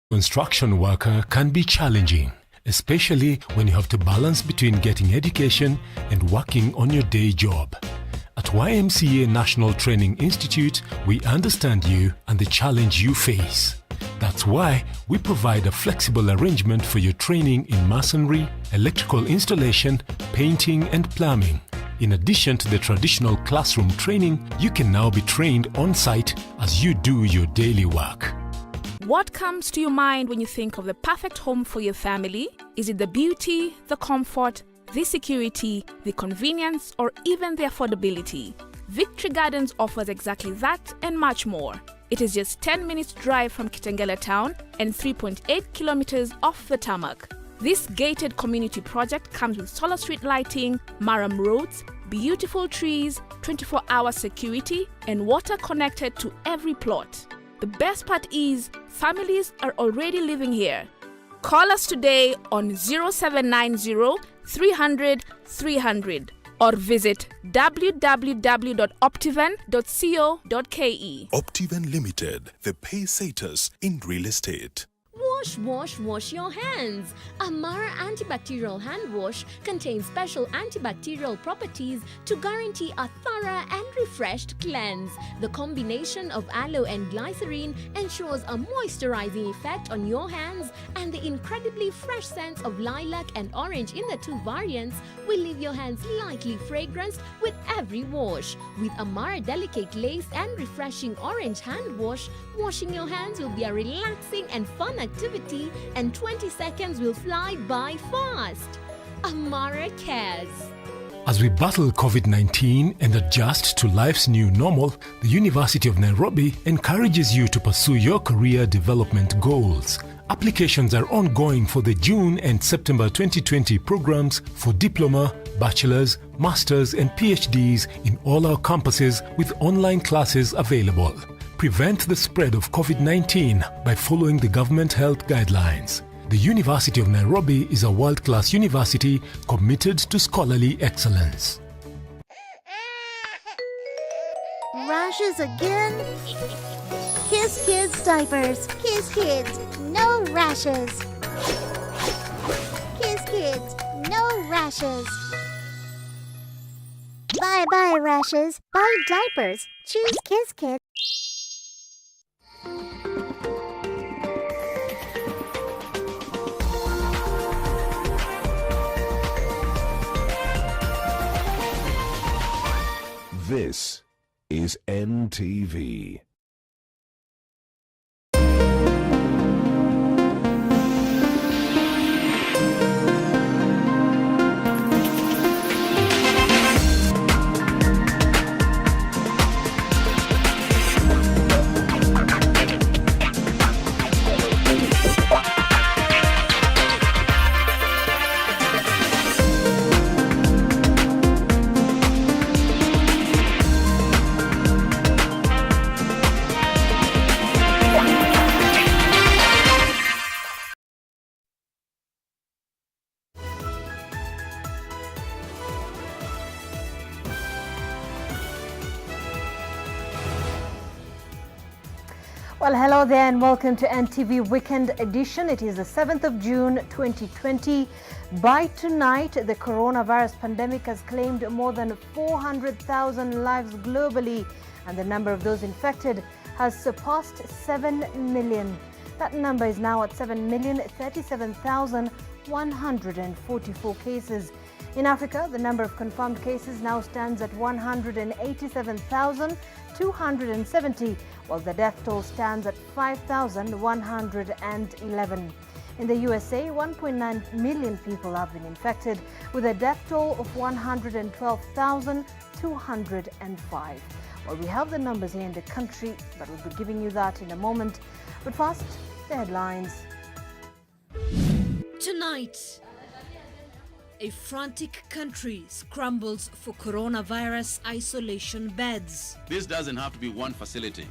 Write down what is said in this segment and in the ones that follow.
Construction worker can be challenging, especially when you have to balance between getting education and working on your day job. At YMCA National Training Institute, we understand you and the challenge you face. That's why we provide a flexible arrangement for your training in masonry, electrical installation, painting and plumbing. In addition to the traditional classroom training, you can now be trained on-site as you do your daily work. What comes to your mind when you think of the perfect home for your family? Is it the beauty, the comfort, the security, the convenience, or even the affordability? Victory Gardens offers exactly that and much more. It is just 10 minutes drive from Kitengela town and 3.8 kilometers off the tarmac. This gated community project comes with solar street lighting, Maram roads, beautiful trees, 24-hour security, and water connected to every plot. The best part is, families are already living here. Call us today on 0790 300 300 or visit www.optiven.co.ke. Optiven Limited, the pay-saters in real estate. Wash your hands. Amara antibacterial hand wash contains special antibacterial properties to guarantee a thorough and refreshed cleanse. The combination of aloe and glycerine ensures a moisturizing effect on your hands, and the incredibly fresh scents of lilac and orange in the two variants will leave your hands lightly fragranced with every wash. With Amara delicate lace and refreshing orange hand wash, washing your hands will be a relaxing and fun activity, and 20 seconds will fly by fast. Amara cares. As we battle COVID-19 and adjust to life's new normal, the University of Nairobi encourages you to pursue your career development goals. Applications are ongoing for the June and September 2020 programs for diploma, bachelor's, master's and PhDs in all our campuses with online classes available. Prevent the spread of COVID-19 by following the government health guidelines. The University of Nairobi is a world-class university committed to scholarly excellence. Rashes again? Kiss Kids diapers. Kiss Kids, no rashes. Kiss Kids, no rashes. Bye-bye rashes. Buy diapers. Choose Kiss Kids. This is NTV. Well, hello there and welcome to NTV Weekend Edition. It is the 7th of June 2020. By tonight, the coronavirus pandemic has claimed more than 400,000 lives globally, and the number of those infected has surpassed 7 million. That number is now at 7,037,144 cases. In Africa, the number of confirmed cases now stands at 187,270, while the death toll stands at 5,111. In the USA, 1.9 million people have been infected, with a death toll of 112,205. Well, we have the numbers here in the country, but we'll be giving you that in a moment. But first, the headlines. Tonight, a frantic country scrambles for coronavirus isolation beds. This doesn't have to be one facility.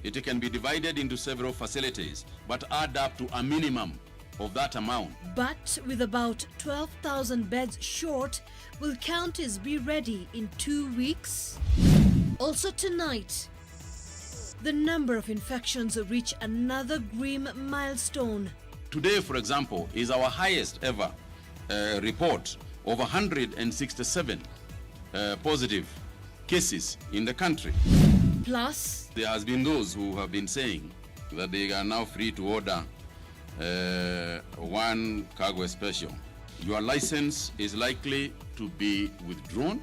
It can be divided into several facilities, but add up to a minimum of that amount. But with about 12,000 beds short, will counties be ready in 2 weeks? Also tonight, The number of infections reach another grim milestone. Today, for example, is our highest ever report of 167 positive cases in the country. Plus, there has been those who have been saying that they are now free to order one cargo special. Your license is likely to be withdrawn.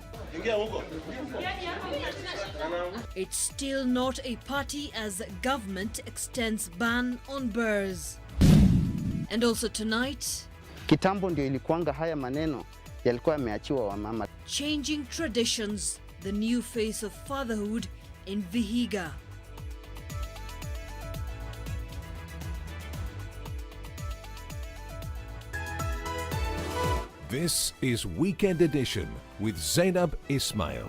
it's still not a party as government extends ban on burrs. And also tonight, kitambo ndio ilikuanga haya maneno yalikuwa yameachiwa wamama. Changing traditions, the new face of fatherhood in Vihiga. This is Weekend Edition with Zainab Ismail.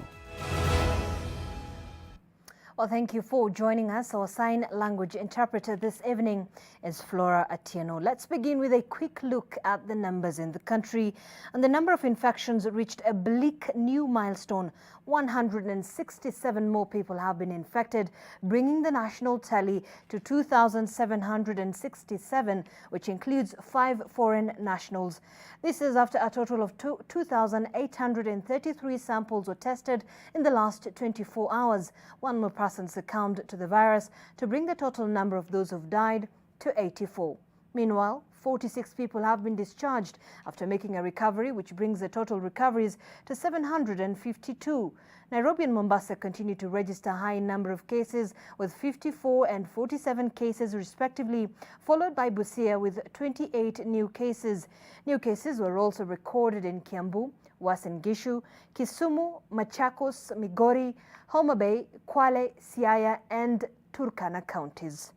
Well, thank you for joining us. Our sign language interpreter this evening is Flora Atieno. Let's begin with a quick look at the numbers in the country. And the number of infections reached a bleak new milestone. 167 more people have been infected, bringing the national tally to 2,767, which includes 5 foreign nationals. This is after a total of 2,833 samples were tested in the last 24 hours. One more person succumbed to the virus to bring the total number of those who've died to 84. Meanwhile, 46 people have been discharged after making a recovery, which brings the total recoveries to 752. Nairobi and Mombasa continue to register a high number of cases with 54 and 47 cases respectively, followed by Busia with 28 new cases. New cases were also recorded in Kiambu, Uasin Gishu, Kisumu, Machakos, Migori, Homa Bay, Kwale, Siaya and Turkana counties.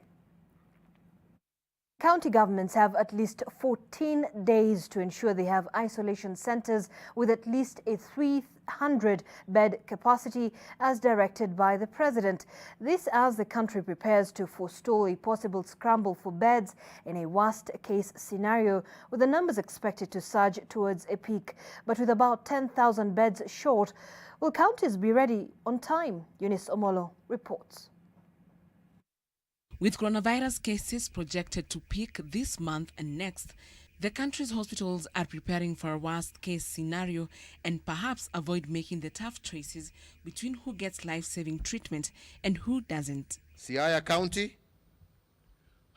County governments have at least 14 days to ensure they have isolation centres with at least a 300-bed capacity as directed by the President. This as the country prepares to forestall a possible scramble for beds in a worst-case scenario, with the numbers expected to surge towards a peak. But with about 10,000 beds short, will counties be ready on time? Eunice Omolo reports. With coronavirus cases projected to peak this month and next, the country's hospitals are preparing for a worst-case scenario and perhaps avoid making the tough choices between who gets life-saving treatment and who doesn't. Siaya County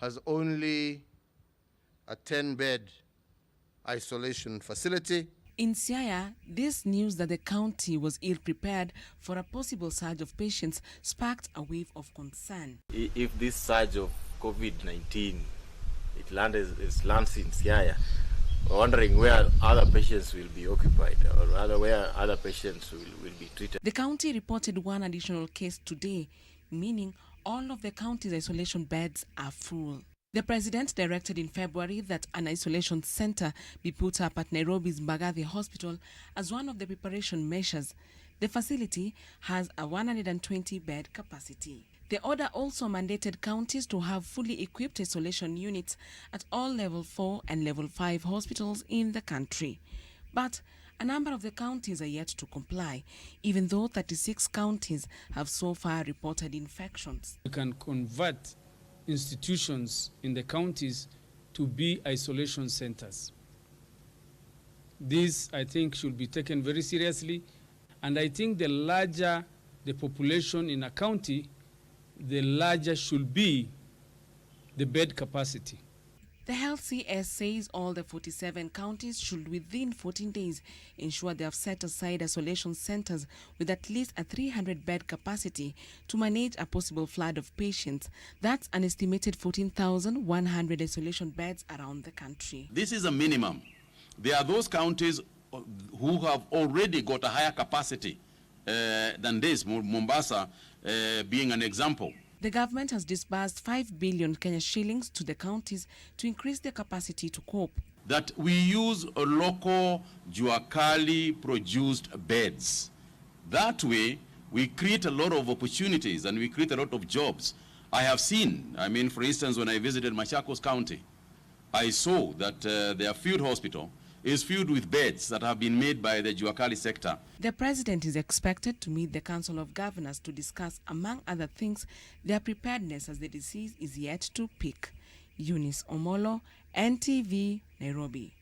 has only a 10-bed isolation facility. In Siaya, this news that the county was ill-prepared for a possible surge of patients sparked a wave of concern. If this surge of COVID-19 lands in Siaya, we're wondering where other patients will be occupied or where other patients will be treated. The county reported one additional case today, meaning all of the county's isolation beds are full. The President directed in February that an isolation center be put up at Nairobi's Mbagathi Hospital as one of the preparation measures. The facility has a 120-bed capacity. The order also mandated counties to have fully equipped isolation units at all Level 4 and Level 5 hospitals in the country. But a number of the counties are yet to comply, even though 36 counties have so far reported infections. You can convert institutions in the counties to be isolation centers. This, I think, should be taken very seriously, and I think the larger the population in a county, the larger should be the bed capacity. The Health CS says all the 47 counties should within 14 days ensure they have set aside isolation centers with at least a 300-bed capacity to manage a possible flood of patients. That's an estimated 14,100 isolation beds around the country. This is a minimum. There are those counties who have already got a higher capacity than this, Mombasa being an example. The government has disbursed 5 billion Kenya shillings to the counties to increase their capacity to cope. That we use a local Juakali produced beds. That way, we create a lot of opportunities and we create a lot of jobs. I have seen, for instance, when I visited Machakos County, I saw that their field hospital is filled with beds that have been made by the Juakali sector. The president is expected to meet the Council of Governors to discuss, among other things, their preparedness as the disease is yet to peak. Eunice Omolo, NTV, Nairobi.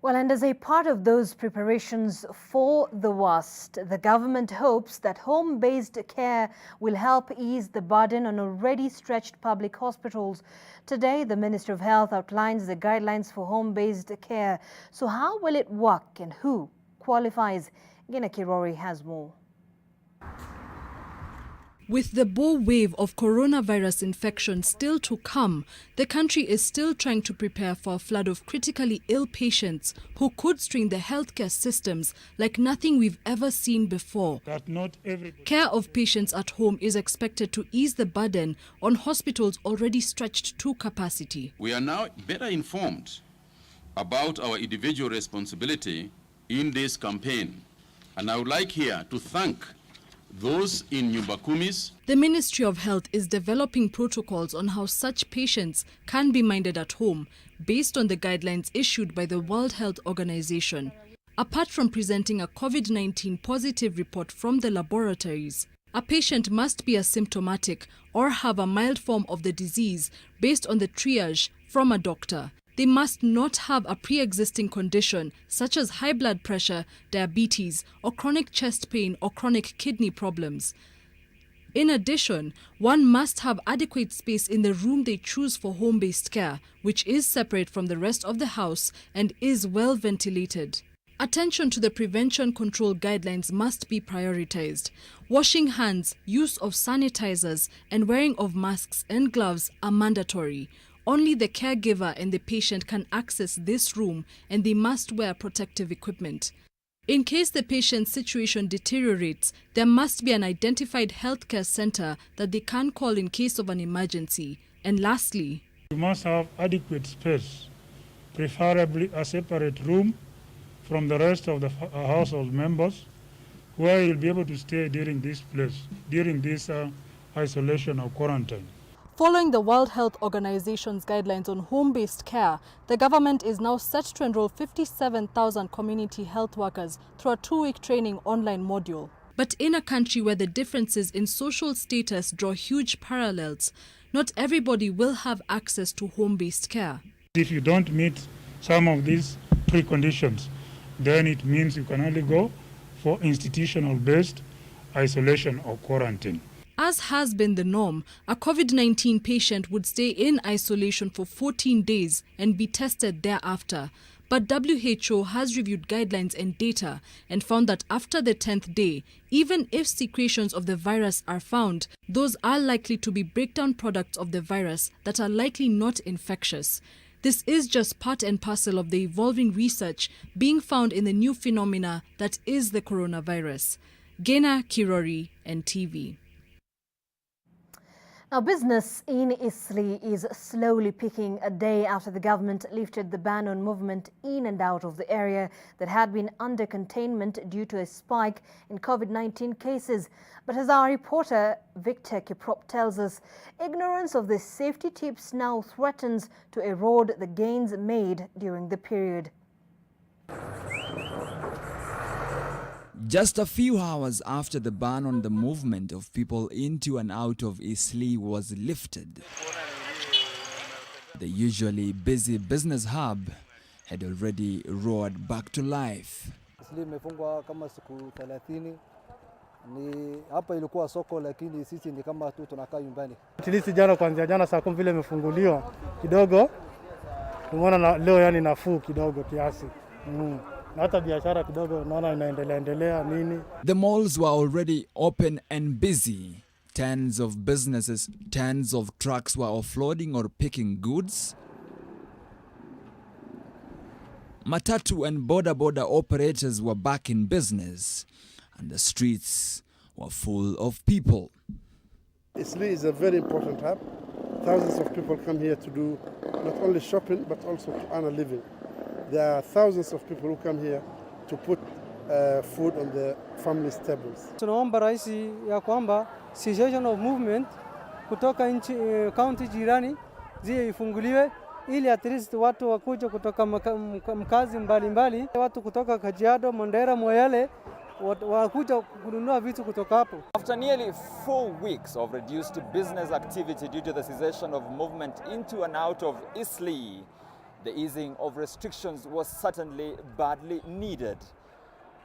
Well, and as a part of those preparations for the worst, the government hopes that home-based care will help ease the burden on already stretched public hospitals. Today, the Ministry of Health outlines the guidelines for home-based care. So how will it work and who qualifies? Gina Kirori has more. With the bow wave of coronavirus infection still to come, the country is still trying to prepare for a flood of critically ill patients who could strain the healthcare systems like nothing we've ever seen before. Care of patients at home is expected to ease the burden on hospitals already stretched to capacity. We are now better informed about our individual responsibility in this campaign, and I would like here to thank those in Nyumbakumis. The Ministry of Health is developing protocols on how such patients can be minded at home based on the guidelines issued by the World Health Organization. Apart from presenting a COVID-19 positive report from the laboratories, a patient must be asymptomatic or have a mild form of the disease based on the triage from a doctor. They must not have a pre-existing condition such as high blood pressure, diabetes, or chronic chest pain or chronic kidney problems. In addition, one must have adequate space in the room they choose for home-based care, which is separate from the rest of the house and is well ventilated. Attention to the prevention control guidelines must be prioritized. Washing hands, use of sanitizers, and wearing of masks and gloves are mandatory. Only the caregiver and the patient can access this room, and they must wear protective equipment. In case the patient's situation deteriorates, there must be an identified healthcare center that they can call in case of an emergency. And lastly, you must have adequate space, preferably a separate room from the rest of the household members, where you'll be able to stay during this isolation or quarantine. following the World Health Organization's guidelines on home-based care, the government is now set to enroll 57,000 community health workers through a 2-week training online module. But in a country where the differences in social status draw huge parallels, not everybody will have access to home-based care. If you don't meet some of these preconditions, then it means you can only go for institutional-based isolation or quarantine. As has been the norm, a COVID-19 patient would stay in isolation for 14 days and be tested thereafter. But WHO has reviewed guidelines and data and found that after the 10th day, even if secretions of the virus are found, those are likely to be breakdown products of the virus that are likely not infectious. This is just part and parcel of the evolving research being found in the new phenomena that is the coronavirus. Gena Kirori, NTV. Now, business in Eastleigh is slowly picking a day after the government lifted the ban on movement in and out of the area that had been under containment due to a spike in COVID-19 cases. But as our reporter Victor Kiprop tells us, ignorance of the safety tips now threatens to erode the gains made during the period. Just a few hours after the ban on the movement of people into and out of Eastleigh was lifted, the usually busy business hub had already roared back to life. Eastleigh imefungwa kama siku 30. Ni hapa ilikuwa soko, lakini sisi ni kama tu tunakaa nyumbani. Tilisi jana, kuanzia jana saa 10 vile imefunguliwa kidogo, tumeona leo yani nafuu kidogo kiasi. The malls were already open and busy. Tens of businesses, tens of trucks were offloading or picking goods. Matatu and boda operators were back in business, and the streets were full of people. Eastleigh is a very important hub. Thousands of people come here to do not only shopping but also to earn a living. There are thousands of people who come here to put food on the family's tables. Tunaomba rais ya kwamba cessation of movement kutoka county jirani zie ifunguliwe ili at least watu wakuja kutoka mkazi mbalimbali, watu kutoka Kajiado, Mandera, Moyale wakuja kununua vitu kutoka hapo. After nearly 4 weeks of reduced business activity due to the cessation of movement into and out of Eastleigh, the easing of restrictions was certainly badly needed.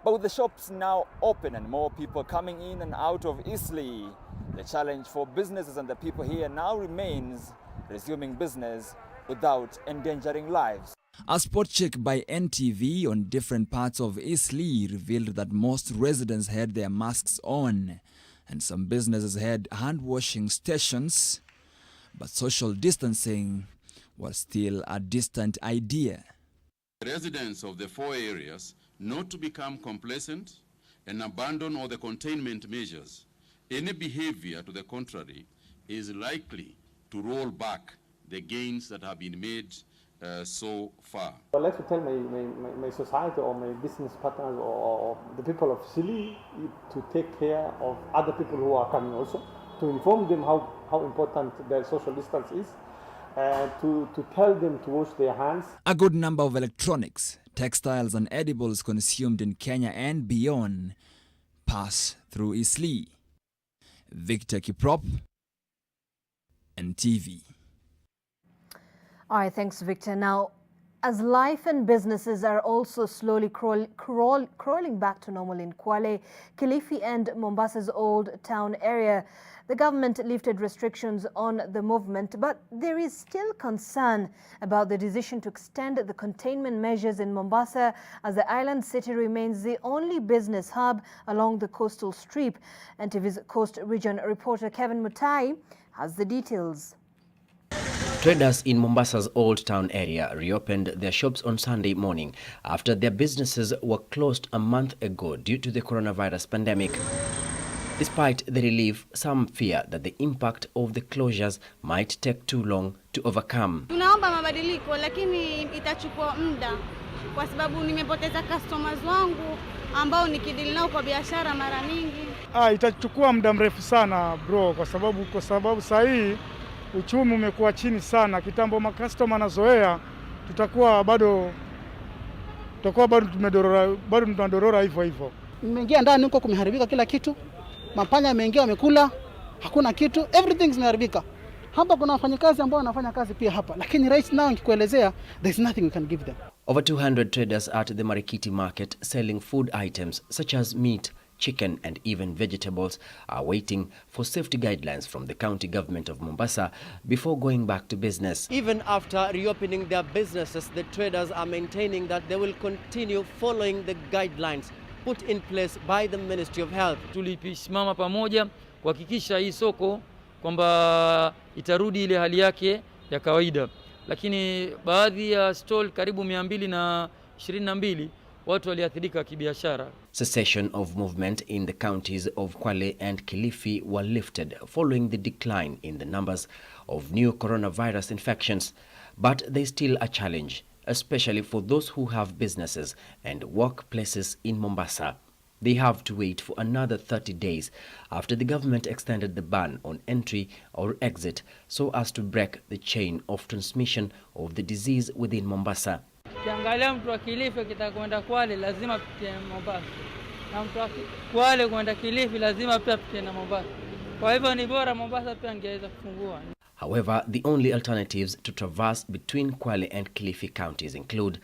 But with the shops now open and more people coming in and out of Eastleigh, the challenge for businesses and the people here now remains resuming business without endangering lives. A spot check by NTV on different parts of Eastleigh revealed that most residents had their masks on and some businesses had hand-washing stations, but social distancing was still a distant idea. Residents of the 4 areas not to become complacent and abandon all the containment measures. Any behavior to the contrary is likely to roll back the gains that have been made so far. I'd like to tell my society or my business partners or the people of Eastleigh to take care of other people who are coming also, to inform them how important their social distance is, to tell them to wash their hands. A good number of electronics, textiles and edibles consumed in Kenya and beyond pass through Eastleigh. Victor Kiprop, NTV. All right, thanks, Victor. Now, as life and businesses are also slowly crawling back to normal in Kwale, Kilifi and Mombasa's Old Town area, the government lifted restrictions on the movement, but there is still concern about the decision to extend the containment measures in Mombasa as the island city remains the only business hub along the coastal strip. NTV's Coast Region reporter Kevin Mutai has the details. Traders in Mombasa's Old Town area reopened their shops on Sunday morning after their businesses were closed a month ago due to the coronavirus pandemic. Despite the relief, some fear that the impact of the closures might take too long to overcome. Tunaomba mabadiliko lakini itachukua muda kwa sababu nimepoteza customers wangu ambao nikidili nao kwa biashara mara nyingi. Itachukua muda mrefu sana bro kwa sababu saa hii uchumi umekuwa chini sana. Kitambo makastoma nazoea tutakuwa bado tunadorora hivyo. Nimeingia ndani huko kumeharibika kila kitu. Mapanya yameingia wamekula, hakuna kitu, everything's imeharibika. Hapa kuna wafanyakazi ambao wanafanya kazi pia hapa, lakini right now nikikuelezea there's nothing we can give them. Over 200 traders at the Marikiti market selling food items such as meat, chicken and even vegetables are waiting for safety guidelines from the county government of Mombasa before going back to business. Even after reopening their businesses, the traders are maintaining that they will continue following the guidelines put in place by the Ministry of Health. Tulisimama pamoja kuhakikisha hii soko kwamba itarudi ile hali yake ya kawaida. Lakini baadhi ya stall karibu 222 watu waliathirika kibiashara. Cessation of movement in the counties of Kwale and Kilifi were lifted following the decline in the numbers of new coronavirus infections. But there's still a challenge, especially for those who have businesses and workplaces in Mombasa. They have to wait for another 30 days after the government extended the ban on entry or exit so as to break the chain of transmission of the disease within Mombasa. Kiangalia mtu wa Kilifi akitaka kwenda Kwale lazima apitie Mombasa. Na mtu wa Kwale kwenda Kilifi lazima pia apitie na Mombasa. Kwa hivyo ni bora Mombasa pia angeweza kufungua. However, the only alternatives to traverse between Kwale and Kilifi counties include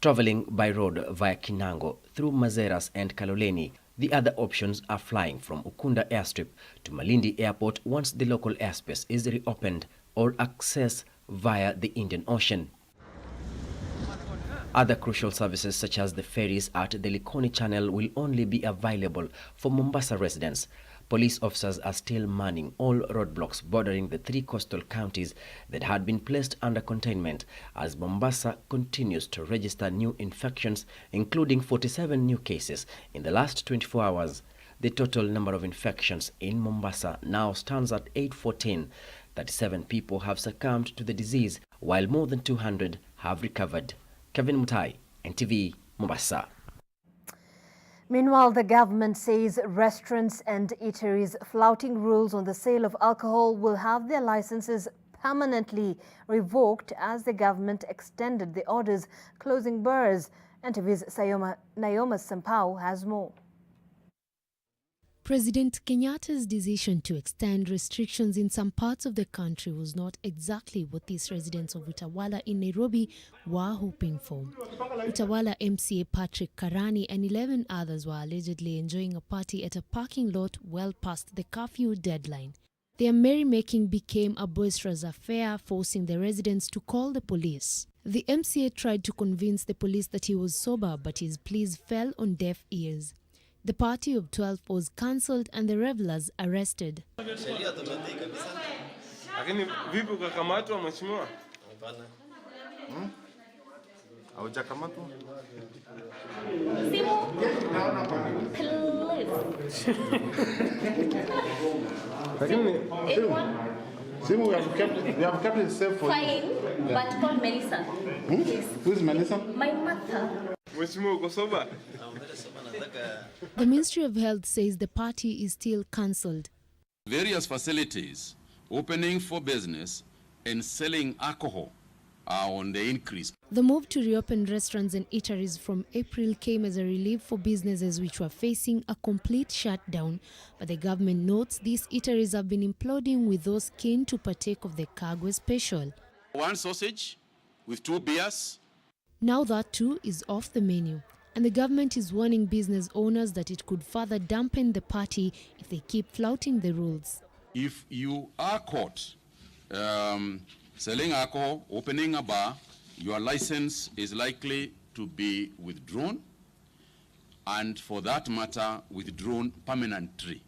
traveling by road via Kinango through Mazeras and Kaloleni. The other options are flying from Ukunda airstrip to Malindi airport once the local airspace is reopened, or access via the Indian Ocean. Other crucial services such as the ferries at the Likoni Channel will only be available for Mombasa residents. Police officers are still manning all roadblocks bordering the 3 coastal counties that had been placed under containment as Mombasa continues to register new infections, including 47 new cases in the last 24 hours. The total number of infections in Mombasa now stands at 814. 37 people have succumbed to the disease, while more than 200 have recovered. Kevin Mutai, NTV, Mombasa. Meanwhile, the government says restaurants and eateries flouting rules on the sale of alcohol will have their licenses permanently revoked as the government extended the orders closing bars. NTV's Naoma Sampao has more. President Kenyatta's decision to extend restrictions in some parts of the country was not exactly what these residents of Utawala in Nairobi were hoping for. Utawala MCA Patrick Karani and 11 others were allegedly enjoying a party at a parking lot well past the curfew deadline. Their merrymaking became a boisterous affair, forcing the residents to call the police. The MCA tried to convince the police that he was sober, but his pleas fell on deaf ears. The party of 12 was cancelled and the revelers arrested. Simu, we have kept it safe for fine, you. But call Melissa. Please. Who is Melissa? My mother. The Ministry of Health says the party is still cancelled. Various facilities opening for business and selling alcohol are on the increase. The move to reopen restaurants and eateries from April came as a relief for businesses which were facing a complete shutdown. But the government notes these eateries have been imploding, with those keen to partake of the Kagwe special. One sausage with 2 beers. Now that too is off the menu. And the government is warning business owners that it could further dampen the party if they keep flouting the rules. If you are caught selling alcohol, opening a bar, your license is likely to be withdrawn, and for that matter, withdrawn permanently.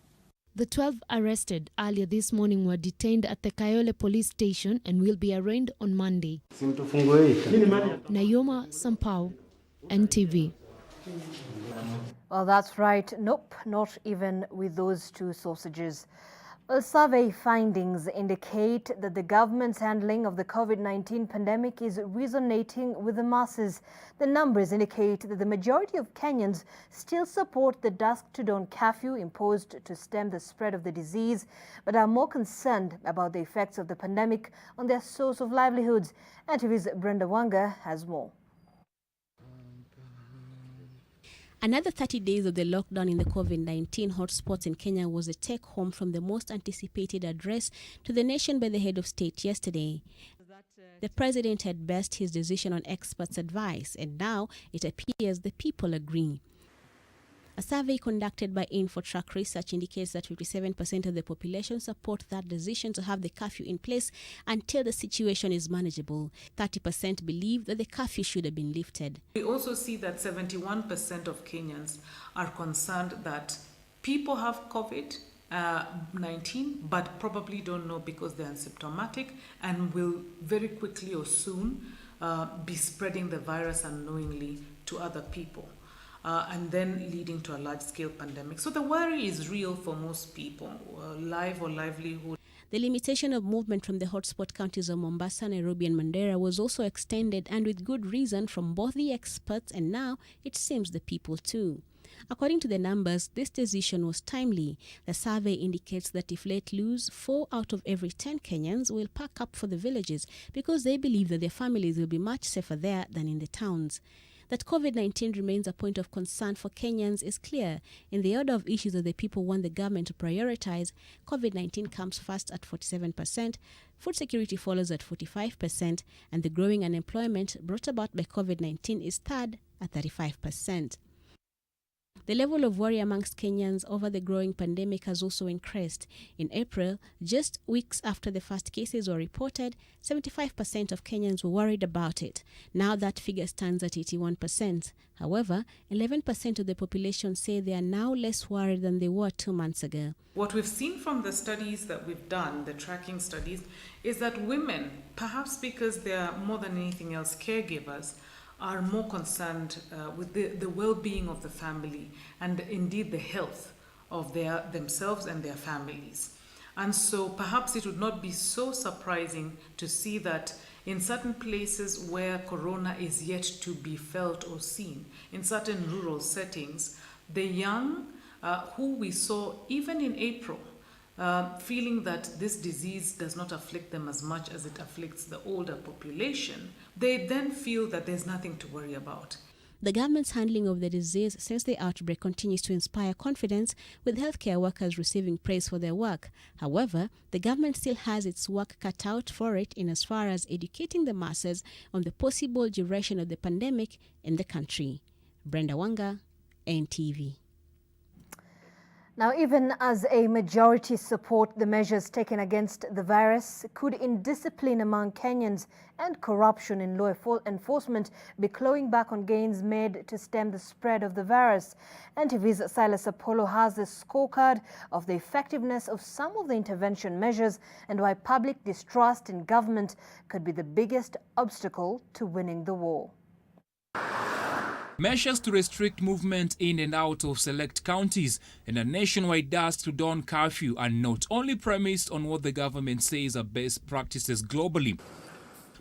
The 12 arrested earlier this morning were detained at the Kayole police station and will be arraigned on Monday. Naoma Sampao, NTV. Well, that's right. Nope, not even with those 2 sausages. Well, survey findings indicate that the government's handling of the COVID-19 pandemic is resonating with the masses. The numbers indicate that the majority of Kenyans still support the dusk to dawn curfew imposed to stem the spread of the disease, but are more concerned about the effects of the pandemic on their source of livelihoods. NTV's Brenda Wanga has more. Another 30 days of the lockdown in the COVID-19 hotspots in Kenya was a take-home from the most anticipated address to the nation by the head of state yesterday. The president had based his decision on experts' advice, and now it appears the people agree. A survey conducted by InfoTrack Research indicates that 57% of the population support that decision to have the curfew in place until the situation is manageable. 30% believe that the curfew should have been lifted. We also see that 71% of Kenyans are concerned that people have COVID-19, but probably don't know because they're asymptomatic and will very quickly or soon be spreading the virus unknowingly to other people. And then leading to a large-scale pandemic. So the worry is real for most people, life or livelihood. The limitation of movement from the hotspot counties of Mombasa, Nairobi and Mandera was also extended, and with good reason, from both the experts and now it seems the people too. According to the numbers, this decision was timely. The survey indicates that if let loose, 4 out of every 10 Kenyans will pack up for the villages because they believe that their families will be much safer there than in the towns. That COVID-19 remains a point of concern for Kenyans is clear. In the order of issues that the people want the government to prioritize, COVID-19 comes first at 47%, food security follows at 45%, and the growing unemployment brought about by COVID-19 is third at 35%. The level of worry amongst Kenyans over the growing pandemic has also increased. In April, just weeks after the first cases were reported, 75% of Kenyans were worried about it. Now that figure stands at 81%. However, 11% of the population say they are now less worried than they were 2 months ago. What we've seen from the studies that we've done, the tracking studies, is that women, perhaps because they are more than anything else caregivers, are more concerned with the well-being of the family and indeed the health of themselves and their families. And so perhaps it would not be so surprising to see that in certain places where corona is yet to be felt or seen, in certain rural settings, the young who we saw even in April feeling that this disease does not afflict them as much as it afflicts the older population, they then feel that there's nothing to worry about. The government's handling of the disease since the outbreak continues to inspire confidence, with healthcare workers receiving praise for their work. However, the government still has its work cut out for it in as far as educating the masses on the possible duration of the pandemic in the country. Brenda Wanga, NTV. Now, even as a majority support the measures taken against the virus, could indiscipline among Kenyans and corruption in law enforcement be clawing back on gains made to stem the spread of the virus? NTV's Silas Apollo has a scorecard of the effectiveness of some of the intervention measures and why public distrust in government could be the biggest obstacle to winning the war. Measures to restrict movement in and out of select counties and a nationwide dusk to dawn curfew are not only premised on what the government says are best practices globally,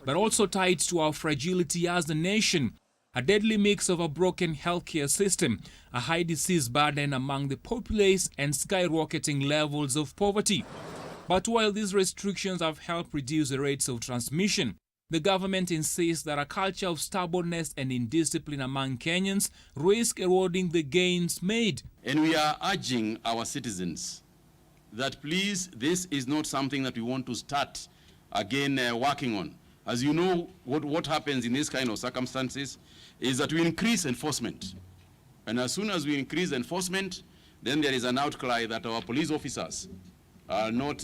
but also tied to our fragility as a nation, a deadly mix of a broken healthcare system, a high disease burden among the populace, and skyrocketing levels of poverty. But while these restrictions have helped reduce the rates of transmission, the government insists that a culture of stubbornness and indiscipline among Kenyans risk eroding the gains made. And we are urging our citizens that please, this is not something that we want to start again working on. As you know, what happens in this kind of circumstances is that we increase enforcement. And as soon as we increase enforcement, then there is an outcry that our police officers are not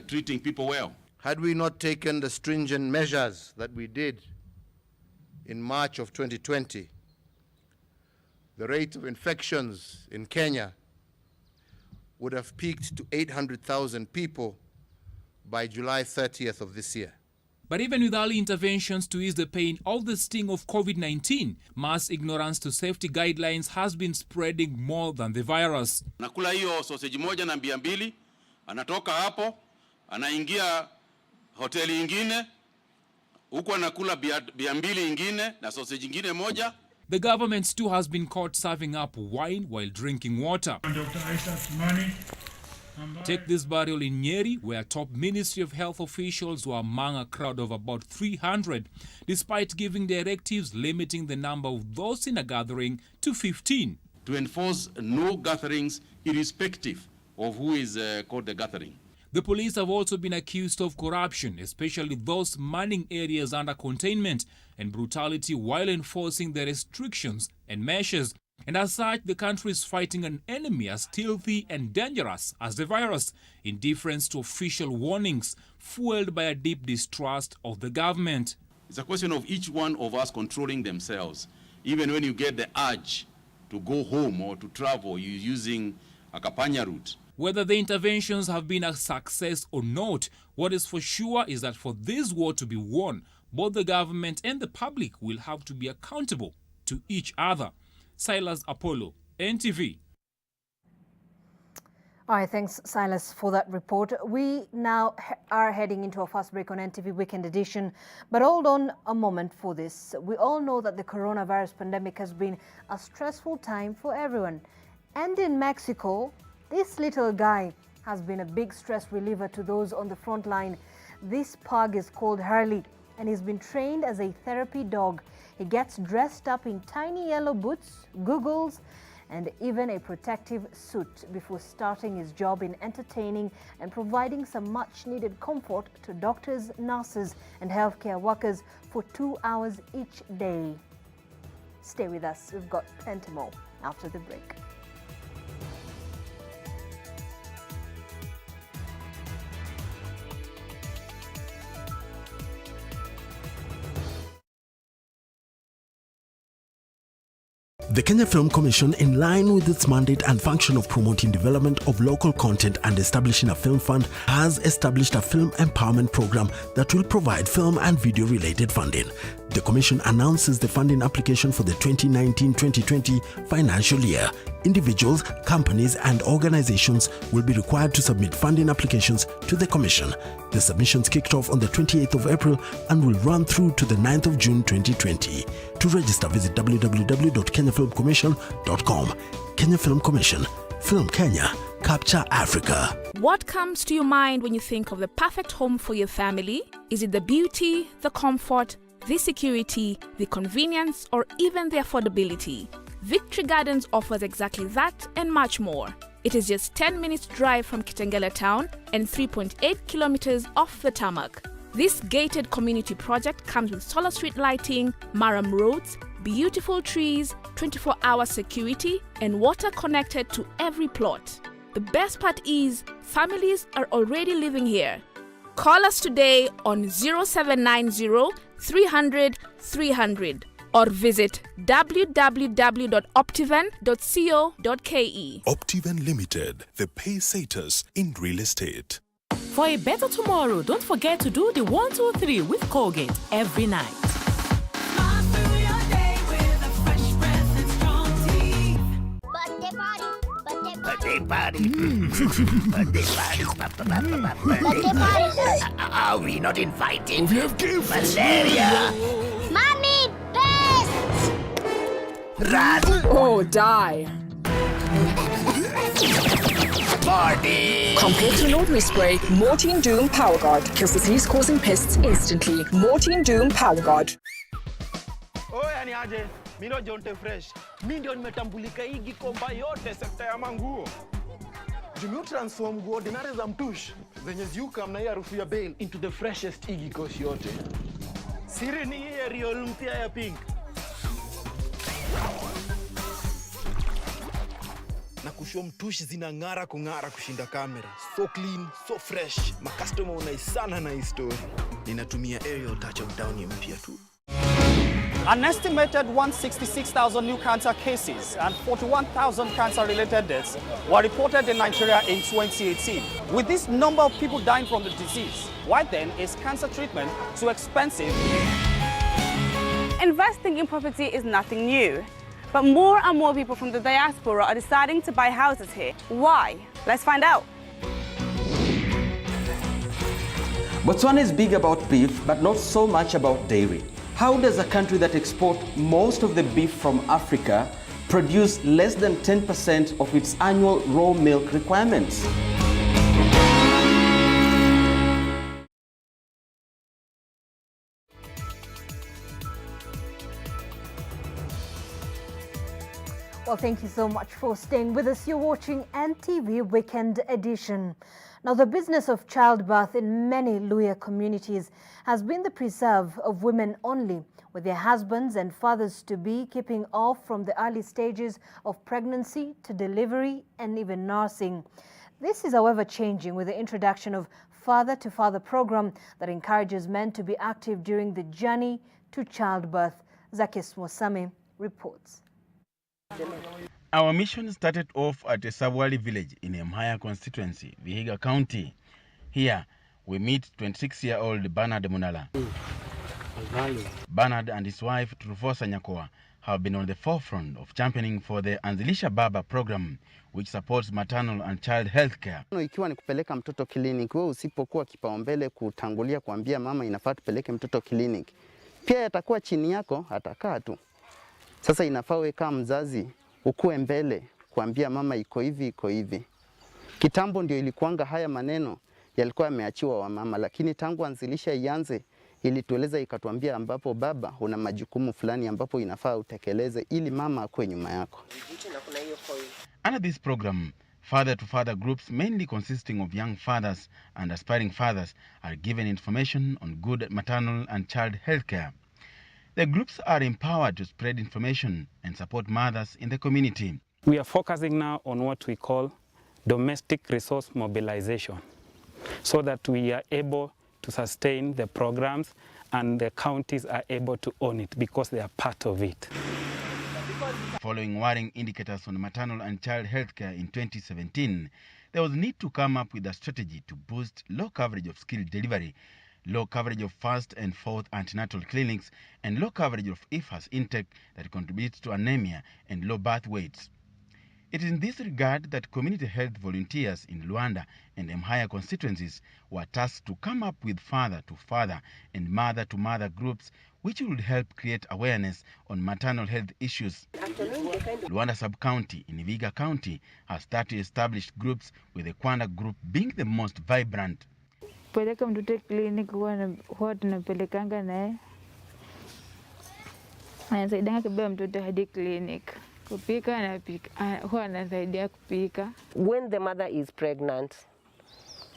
treating people well. Had we not taken the stringent measures that we did in March of 2020, the rate of infections in Kenya would have peaked to 800,000 people by July 30th of this year. But even with early interventions to ease the pain of the sting of COVID-19, mass ignorance to safety guidelines has been spreading more than the virus. Nakula hiyo sausage moja na bia mbili, anatoka hapo, anaingia hoteli ingine, huko anakula bia mbili ingine na sausage ingine moja. The government too has been caught serving up wine while drinking water. Take this burial in Nyeri, where top Ministry of Health officials were among a crowd of about 300, despite giving directives limiting the number of those in a gathering to 15. To enforce no gatherings irrespective of who is called the gathering. The police have also been accused of corruption, especially those manning areas under containment, and brutality while enforcing the restrictions and measures. And as such, the country is fighting an enemy as stealthy and dangerous as the virus, in deference to official warnings, fueled by a deep distrust of the government. It's a question of each one of us controlling themselves. Even when you get the urge to go home or to travel, you're using a Kapanya route. Whether the interventions have been a success or not, what is for sure is that for this war to be won, both the government and the public will have to be accountable to each other. Silas Apollo, NTV. All right, thanks, Silas, for that report. We now are heading into our first break on NTV Weekend Edition. But hold on a moment for this. We all know that the coronavirus pandemic has been a stressful time for everyone. And in Mexico, this little guy has been a big stress reliever to those on the front line. This pug is called Harley, and he's been trained as a therapy dog. He gets dressed up in tiny yellow boots, goggles, and even a protective suit before starting his job in entertaining and providing some much-needed comfort to doctors, nurses, and healthcare workers for 2 hours each day. Stay with us. We've got plenty more after the break. The Kenya Film Commission, in line with its mandate and function of promoting development of local content and establishing a film fund, has established a film empowerment program that will provide film and video related funding. The Commission announces the funding application for the 2019-2020 financial year. Individuals, companies and organizations will be required to submit funding applications to the Commission. The submissions kicked off on the 28th of April and will run through to the 9th of June 2020. To register, visit www.kenyafilmcommission.com. Kenya Film Commission. Film Kenya. Capture Africa. What comes to your mind when you think of the perfect home for your family? Is it the beauty, the comfort, the security, the convenience, or even the affordability? Victory Gardens offers exactly that and much more. It is just 10 minutes drive from Kitengela town and 3.8 kilometers off the tarmac. This gated community project comes with solar street lighting, Maram roads, beautiful trees, 24-hour security, and water connected to every plot. The best part is, families are already living here. Call us today on 0790 300 300 or visit www.optiven.co.ke. Optiven Limited, the pacesetters in real estate. For a better tomorrow, don't forget to do the 1, 2, 3 with Colgate every night. Birthday party. Birthday party. Birthday party. Are we not invited? We have gifts. Malaria. Mommy, best. Run. Oh, die. Party. Compared to an ordinary spray, Mortein Doom Power Guard kills disease-causing pests instantly. Mortein Doom Power Guard. Oh, yani aje. Mino Jonte Fresh. Mi ndio nimetambulika hii Gikomba yote sekta ya manguo. Jumio transform nguo ordinary za mtush zenye ziuka mna hii harufu ya Bale into the freshest Iggy kosi yote. Siri ni hii Ariel mpya ya pink. Na kushow mtush zinang'ara kung'ara kushinda kamera. So clean, so fresh. Ma customer unaisana na hii story. Ninatumia Ariel touch of down mpya tu. An estimated 166,000 new cancer cases and 41,000 cancer-related deaths were reported in Nigeria in 2018. With this number of people dying from the disease, why then is cancer treatment so expensive? Investing in property is nothing new, but more and more people from the diaspora are deciding to buy houses here. Why? Let's find out. Botswana is big about beef, but not so much about dairy. How does a country that exports most of the beef from Africa produce less than 10% of its annual raw milk requirements? Well, thank you so much for staying with us. You're watching NTV Weekend Edition. Now, the business of childbirth in many Luhya communities has been the preserve of women only, with their husbands and fathers-to-be keeping off from the early stages of pregnancy to delivery and even nursing. This is, however, changing with the introduction of father-to-father program that encourages men to be active during the journey to childbirth. Zakis Mosame reports. Our mission started off at a Sabwali village in Emhaya constituency, Vihiga County. Here, we meet 26-year-old Bernard Munala. Bernard and his wife, Trufosa Nyakoa, have been on the forefront of championing for the Anzilisha Baba program, which supports maternal and child health care. Ikiwa ni kupeleka mtoto clinic, wewe usipokuwa kipaumbele kutangulia kuambia mama inafaa tupeleke mtoto clinic, pia yatakuwa chini yako, atakaa tu. Sasa inafaa wewe kama mzazi ukue mbele kuambia mama iko hivi iko hivi. Kitambo ndio ilikuanga haya maneno yalikuwa yameachiwa wa mama, lakini tangu Anzilisha ianze ilitueleza ikatuambia ambapo baba una majukumu fulani ambapo inafaa utekeleze ili mama akue nyuma yako. Under this program, father-to-father groups mainly consisting of young fathers and aspiring fathers are given information on good maternal and child health care. The groups are empowered to spread information and support mothers in the community. We are focusing now on what we call domestic resource mobilization, so that we are able to sustain the programs and the counties are able to own it because they are part of it. Following worrying indicators on maternal and child health care in 2017, there was need to come up with a strategy to boost low coverage of skilled delivery, low coverage of first and fourth antenatal clinics, and low coverage of IFAS intake that contributes to anemia and low birth weights. It is in this regard that community health volunteers in Luanda and Mhaya constituencies were tasked to come up with father-to-father and mother-to-mother groups which would help create awareness on maternal health issues. Luanda sub-county in Vihiga County has 30 established groups, with the Kwanda group being the most vibrant. Peleka mtoto clinic huwa tunapelekanga naye. Anasaidia kubeba mtoto hadi clinic. Kupika anapika, huwa anasaidia kupika. When the mother is pregnant,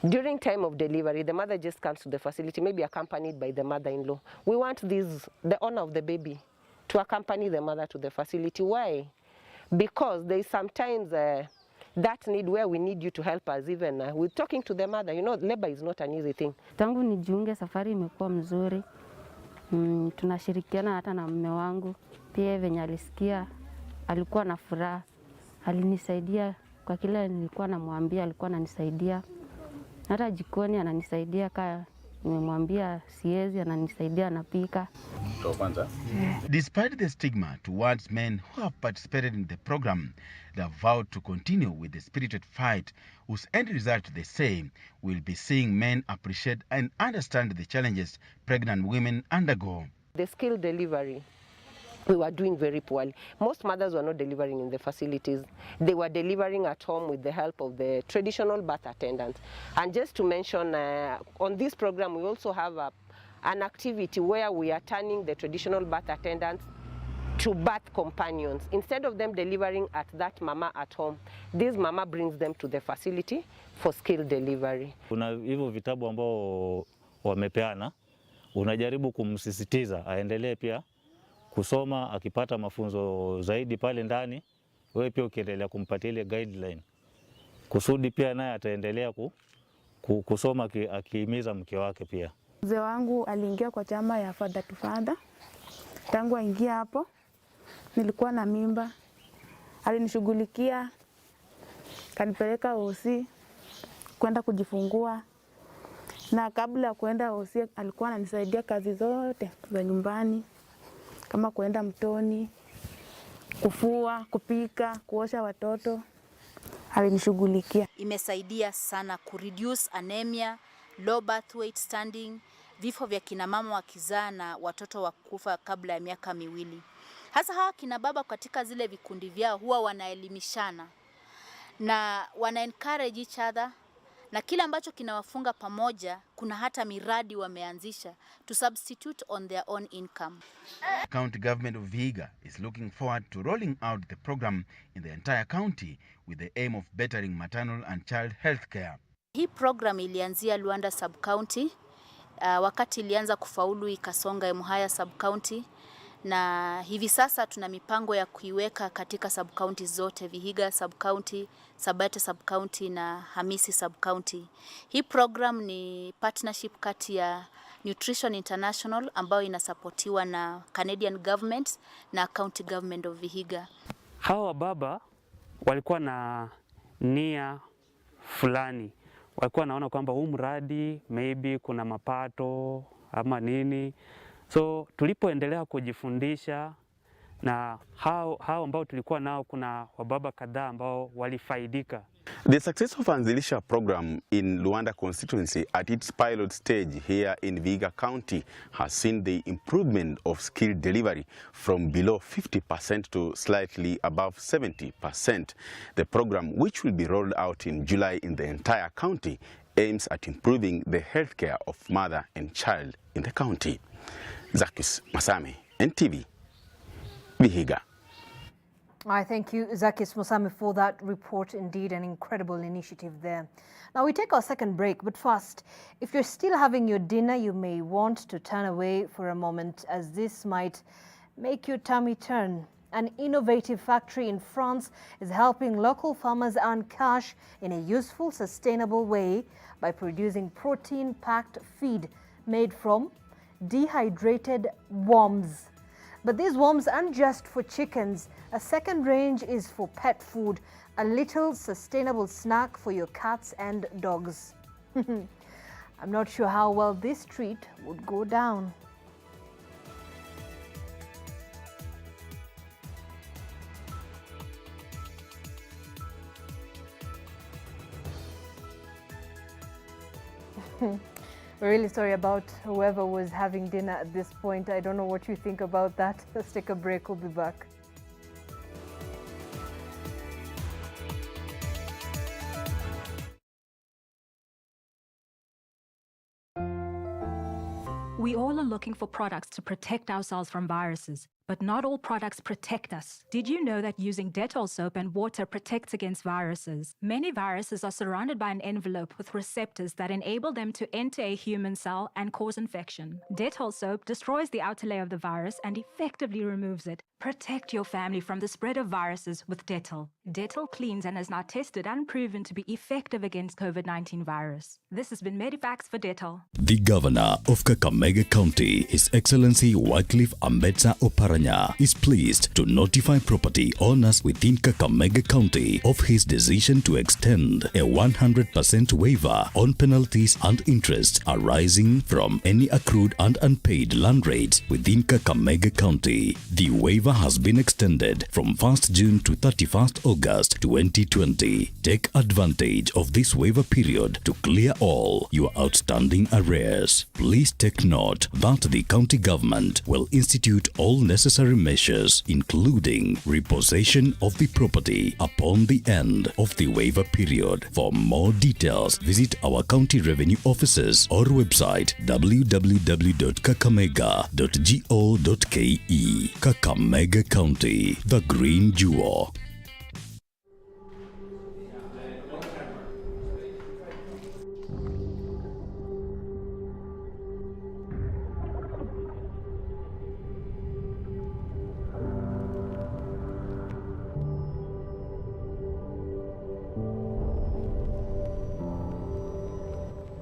during time of delivery, the mother just comes to the facility, maybe accompanied by the mother-in-law. We want the owner of the baby to accompany the mother to the facility. Why? Because there is sometimes that need where we need you to help us even with talking to the mother. You know, labor is not an easy thing. Tangu nijiunge safari imekuwa mzuri. Tunashirikiana hata na mume wangu. Pia venye alisikia alikuwa na furaha. Alinisaidia kwa kile nilikuwa namwambia, alikuwa ananisaidia. Hata jikoni ananisaidia, kama nimemwambia siwezi ananisaidia anapika. Despite the stigma towards men who have participated in the program, they have vowed to continue with the spirited fight, whose end result, they say, will be seeing men appreciate and understand the challenges pregnant women undergo. The skill delivery, we were doing very poorly. Most mothers were not delivering in the facilities. They were delivering at home with the help of the traditional birth attendants. And just to mention, on this program, we also have an activity where we are turning the traditional birth attendants to birth companions. Instead of them delivering at that mama at home, this mama brings them to the facility for skill delivery. Kuna hivyo vitabu ambao wamepeana, unajaribu kumsisitiza aendelee pia kusoma, akipata mafunzo zaidi pale ndani, wewe pia ukiendelea kumpatia ile guideline, kusudi pia naye ataendelea kusoma akihimiza mke wake pia. Mzee wangu aliingia kwa chama ya Father to Father. Tangu aingia hapo, nilikuwa na mimba. Alinishughulikia, kanipeleka hosi kwenda kujifungua. Na kabla ya kwenda hosi alikuwa ananisaidia kazi zote za nyumbani, kama kwenda mtoni, kufua, kupika, kuosha watoto. Alinishughulikia. Imesaidia sana kureduce anemia, low birth weight standing, vifo vya kina mama wakizaa na watoto wakufa kabla ya miaka miwili. Hasa hawa kina baba katika zile vikundi vyao huwa wanaelimishana na wana encourage each other, na kile ambacho kinawafunga pamoja, kuna hata miradi wameanzisha to substitute on their own income. The county government of Vihiga is looking forward to rolling out the program in the entire county with the aim of bettering maternal and child health care. Hii program ilianzia Luanda sub-county, wakati ilianza kufaulu ikasonga Mhaya sub-county, na hivi sasa tuna mipango ya kuiweka katika sub-county zote, Vihiga sub-county, Sabate sub-county na Hamisi sub-county. Hii program ni partnership kati ya Nutrition International ambayo inasapotiwa na Canadian government na county government of Vihiga. Hawa baba walikuwa na nia fulani. Walikuwa naona kwamba huu mradi maybe kuna mapato ama nini. So tulipoendelea kujifundisha na hao ambao tulikuwa nao, kuna wababa kadhaa ambao walifaidika. The success of Anzilisha program in Luanda constituency at its pilot stage here in Vihiga County has seen the improvement of skill delivery from below 50% to slightly above 70%. The program, which will be rolled out in July in the entire county, aims at improving the healthcare of mother and child in the county. Zakis Masame, NTV, Vihiga. I thank you, Zakis Musame, for that report. Indeed, an incredible initiative there. Now we take our second break, but first, if you're still having your dinner, you may want to turn away for a moment, as this might make your tummy turn. An innovative factory in France is helping local farmers earn cash in a useful, sustainable way by producing protein-packed feed made from dehydrated worms. But these worms aren't just for chickens. A second range is for pet food, a little sustainable snack for your cats and dogs. I'm not sure how well this treat would go down. We're really sorry about whoever was having dinner at this point. I don't know what you think about that. Let's take a break. We'll be back. We all are looking for products to protect ourselves from viruses, but not all products protect us. Did you know that using Dettol soap and water protects against viruses? Many viruses are surrounded by an envelope with receptors that enable them to enter a human cell and cause infection. Dettol soap destroys the outer layer of the virus and effectively removes it. Protect your family from the spread of viruses with Dettol. Dettol cleans and is now tested and proven to be effective against COVID-19 virus. This has been Medifax for Dettol. The Governor of Kakamega County, His Excellency Wycliffe Ambetsa Oparanya, is pleased to notify property owners within Kakamega County of his decision to extend a 100% waiver on penalties and interest arising from any accrued and unpaid land rates within Kakamega County. The waiver has been extended from 1st June to 31st August 2020. Take advantage of this waiver period to clear all your outstanding arrears. Please take note that the county government will institute all necessary measures, including repossession of the property upon the end of the waiver period. For more details, visit our county revenue offices or website www.kakamega.go.ke. Kakamega County, the Green Jewel.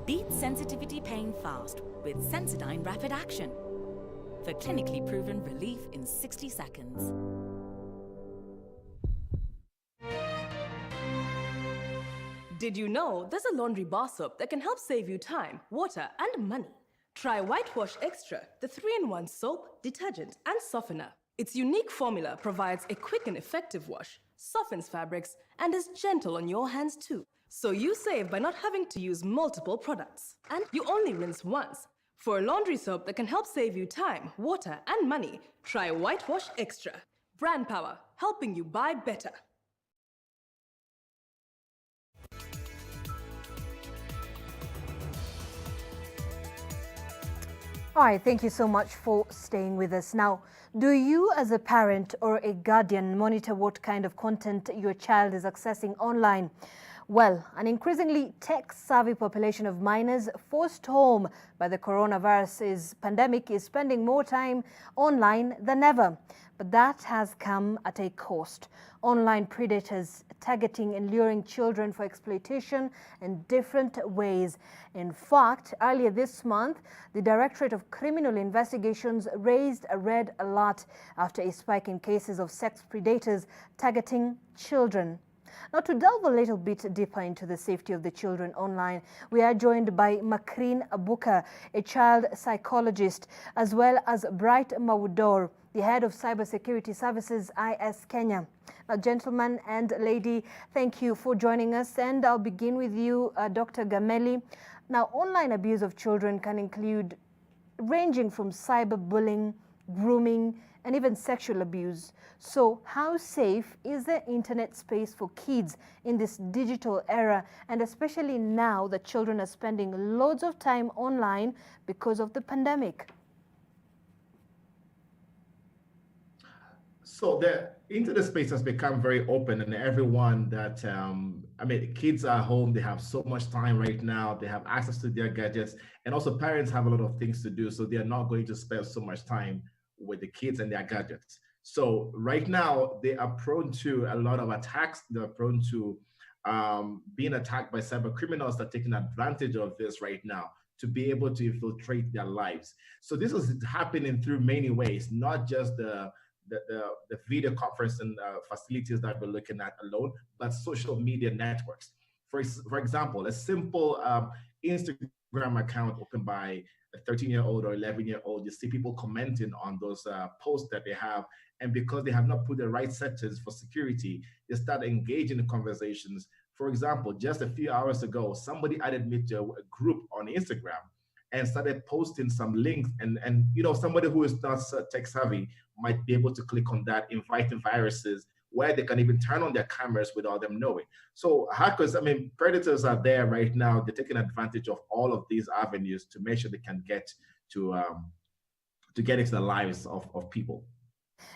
Beat sensitivity pain fast with Sensodyne Rapid Action for clinically proven relief in 60 seconds. Did you know there's a laundry bar soap that can help save you time, water, and money? Try Whitewash Extra, the 3-in-1 soap, detergent, and softener. Its unique formula provides a quick and effective wash, softens fabrics, and is gentle on your hands too. So you save by not having to use multiple products. And you only rinse once. For a laundry soap that can help save you time, water, and money, try Whitewash Extra. Brand power, helping you buy better. All right, thank you so much for staying with us. Now, do you as a parent or a guardian monitor what kind of content your child is accessing online? Well, an increasingly tech-savvy population of minors forced home by the coronavirus pandemic is spending more time online than ever. But that has come at a cost. Online predators targeting and luring children for exploitation in different ways. In fact, earlier this month, the Directorate of Criminal Investigations raised a red alert after a spike in cases of sex predators targeting children. Now, to delve a little bit deeper into the safety of the children online, we are joined by Makreen Abuka, a child psychologist, as well as Bright Maudor, the head of Cybersecurity Services, IS Kenya. Now, gentlemen and lady, thank you for joining us. And I'll begin with you, Dr. Gameli. Now, online abuse of children can include ranging from cyberbullying, grooming, and even sexual abuse. So how safe is the internet space for kids in this digital era, and especially now that children are spending loads of time online because of the pandemic? So the internet space has become very open, and everyone that, kids are home, they have so much time right now, they have access to their gadgets, and also parents have a lot of things to do, so they're not going to spend so much time with the kids and their gadgets. So right now, they are prone to a lot of attacks. They're prone to being attacked by cyber criminals that are taking advantage of this right now to be able to infiltrate their lives. So this is happening through many ways, not just the video conferencing facilities that we're looking at alone, but social media networks. For example, a simple Instagram account opened by a 13-year-old or 11-year-old, you see people commenting on those posts that they have. And because they have not put the right settings for security, they start engaging in conversations For example, just a few hours ago, somebody added me to a group on Instagram and started posting some links, and somebody who is not tech savvy might be able to click on that, inviting viruses where they can even turn on their cameras without them knowing. So hackers, predators are there right now. They're taking advantage of all of these avenues to make sure they can get to get into the lives of people.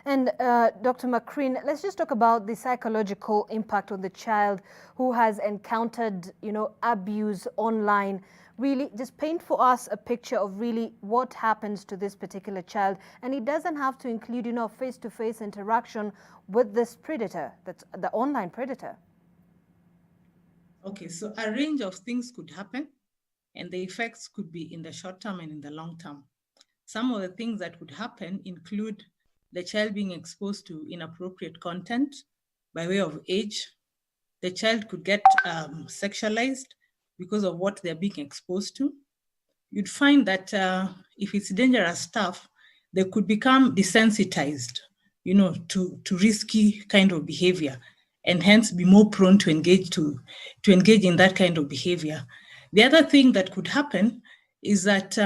And Dr. McCreen, let's just talk about the psychological impact on the child who has encountered, abuse online. Really, just paint for us a picture of really what happens to this particular child. And it doesn't have to include, face-to-face interaction with this predator, that's the online predator. Okay, so a range of things could happen, and the effects could be in the short term and in the long term. Some of the things that could happen include the child being exposed to inappropriate content by way of age. The child could get sexualized because of what they're being exposed to. You'd find that if it's dangerous stuff, they could become desensitized, to risky kind of behavior, and hence be more prone to engage in that kind of behavior. The other thing that could happen is that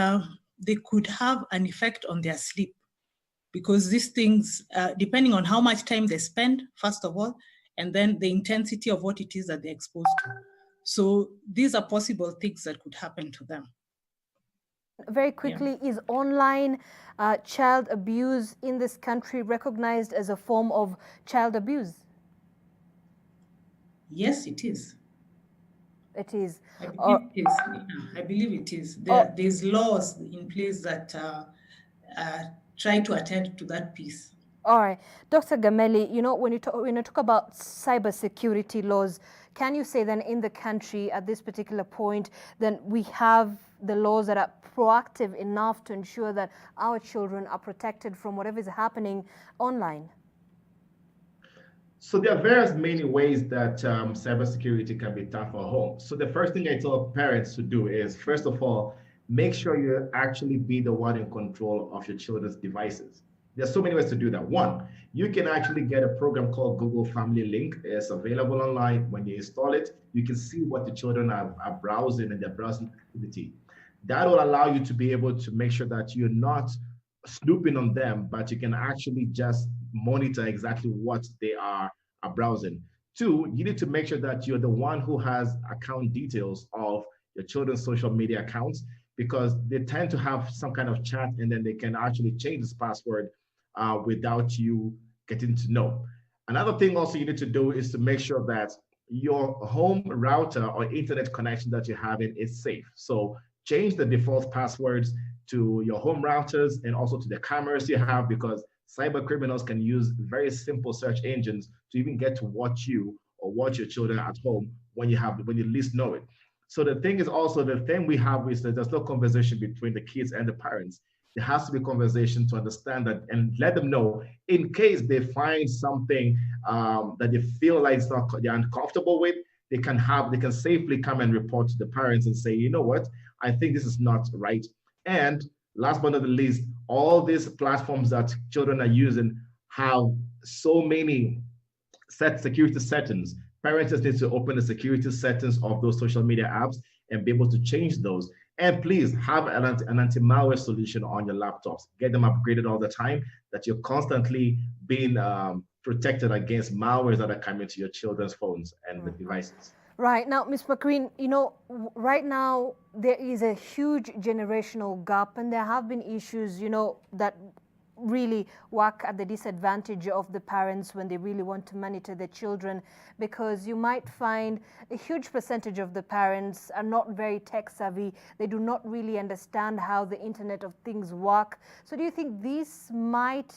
they could have an effect on their sleep, because these things, depending on how much time they spend, first of all, and then the intensity of what it is that they're exposed to. So these are possible things that could happen to them. Very quickly, Is online child abuse in this country recognized as a form of child abuse? Yes, it is. It is. I believe it is. There's laws in place that try to attend to that piece. All right. Dr. Gameli, when you talk about cybersecurity laws, can you say then in the country at this particular point, then we have the laws that are proactive enough to ensure that our children are protected from whatever is happening online? So there are various many ways that cybersecurity can be done for home. So the first thing I tell parents to do is, first of all, make sure you actually be the one in control of your children's devices. There's so many ways to do that. One, you can actually get a program called Google Family Link. It's available online. When you install it, you can see what the children are browsing and their browsing activity. That will allow you to be able to make sure that you're not snooping on them, but you can actually just monitor exactly what they are browsing. Two, you need to make sure that you're the one who has account details of your children's social media accounts, because they tend to have some kind of chat and then they can actually change this password without you getting to know. Another thing also you need to do is to make sure that your home router or internet connection that you're having is safe. So change the default passwords to your home routers and also to the cameras you have, because cyber criminals can use very simple search engines to even get to watch you or watch your children at home when you least know it. So the thing is also, the thing we have is that there's no conversation between the kids and the parents. There has to be conversation to understand that and let them know in case they find something that they feel like they're uncomfortable with, they can safely come and report to the parents and say, you know what, I think this is not right. And last but not the least, all these platforms that children are using have so many security settings. Parents just need to open the security settings of those social media apps and be able to change those. And please have an anti-malware solution on your laptops. Get them upgraded all the time, that you're constantly being protected against malwares that are coming to your children's phones and the devices. Right. Now, Ms. McCreen, right now there is a huge generational gap, and there have been issues, that really work at the disadvantage of the parents when they really want to monitor their children, because you might find a huge percentage of the parents are not very tech savvy. They do not really understand how the Internet of Things work. So do you think this might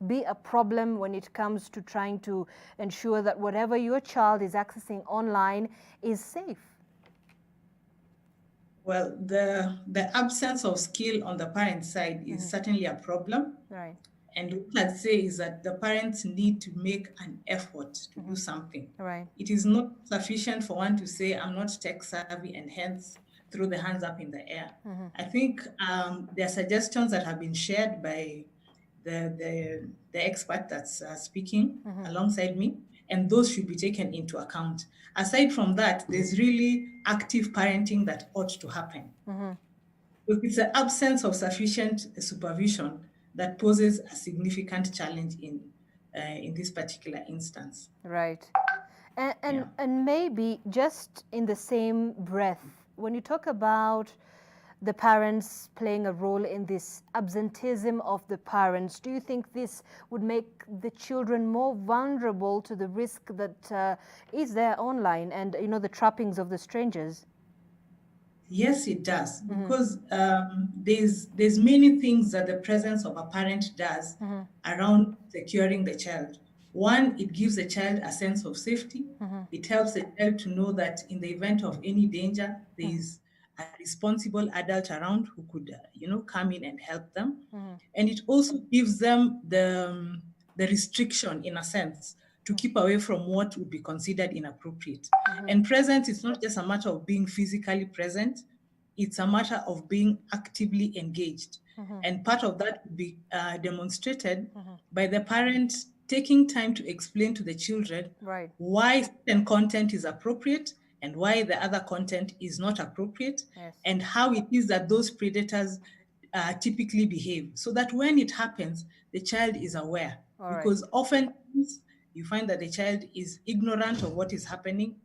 be a problem when it comes to trying to ensure that whatever your child is accessing online is safe? Well, the absence of skill on the parent side is certainly a problem. Right. And what I'd say is that the parents need to make an effort to do something. Right. It is not sufficient for one to say, I'm not tech savvy, and hence throw the hands up in the air. I think there are suggestions that have been shared by the expert that's speaking alongside me. and those should be taken into account. Aside from that, there's really active parenting that ought to happen. It's the absence of sufficient supervision that poses a significant challenge in this particular instance. Right. And maybe just in the same breath, when you talk about the parents playing a role in this absenteeism of the parents, do you think this would make the children more vulnerable to the risk that is there online and, you know, the trappings of the strangers? Yes, it does, because there's many things that the presence of a parent does around securing the child. One, it gives the child a sense of safety. It helps the child to know that in the event of any danger, there is a responsible adult around who could, come in and help them. And it also gives them the restriction, in a sense, to keep away from what would be considered inappropriate. And presence is not just a matter of being physically present, it's a matter of being actively engaged. And part of that would be demonstrated by the parent taking time to explain to the children why certain content is appropriate and why the other content is not appropriate, and how it is that those predators typically behave, so that when it happens, the child is aware. Because often you find that the child is ignorant of what is happening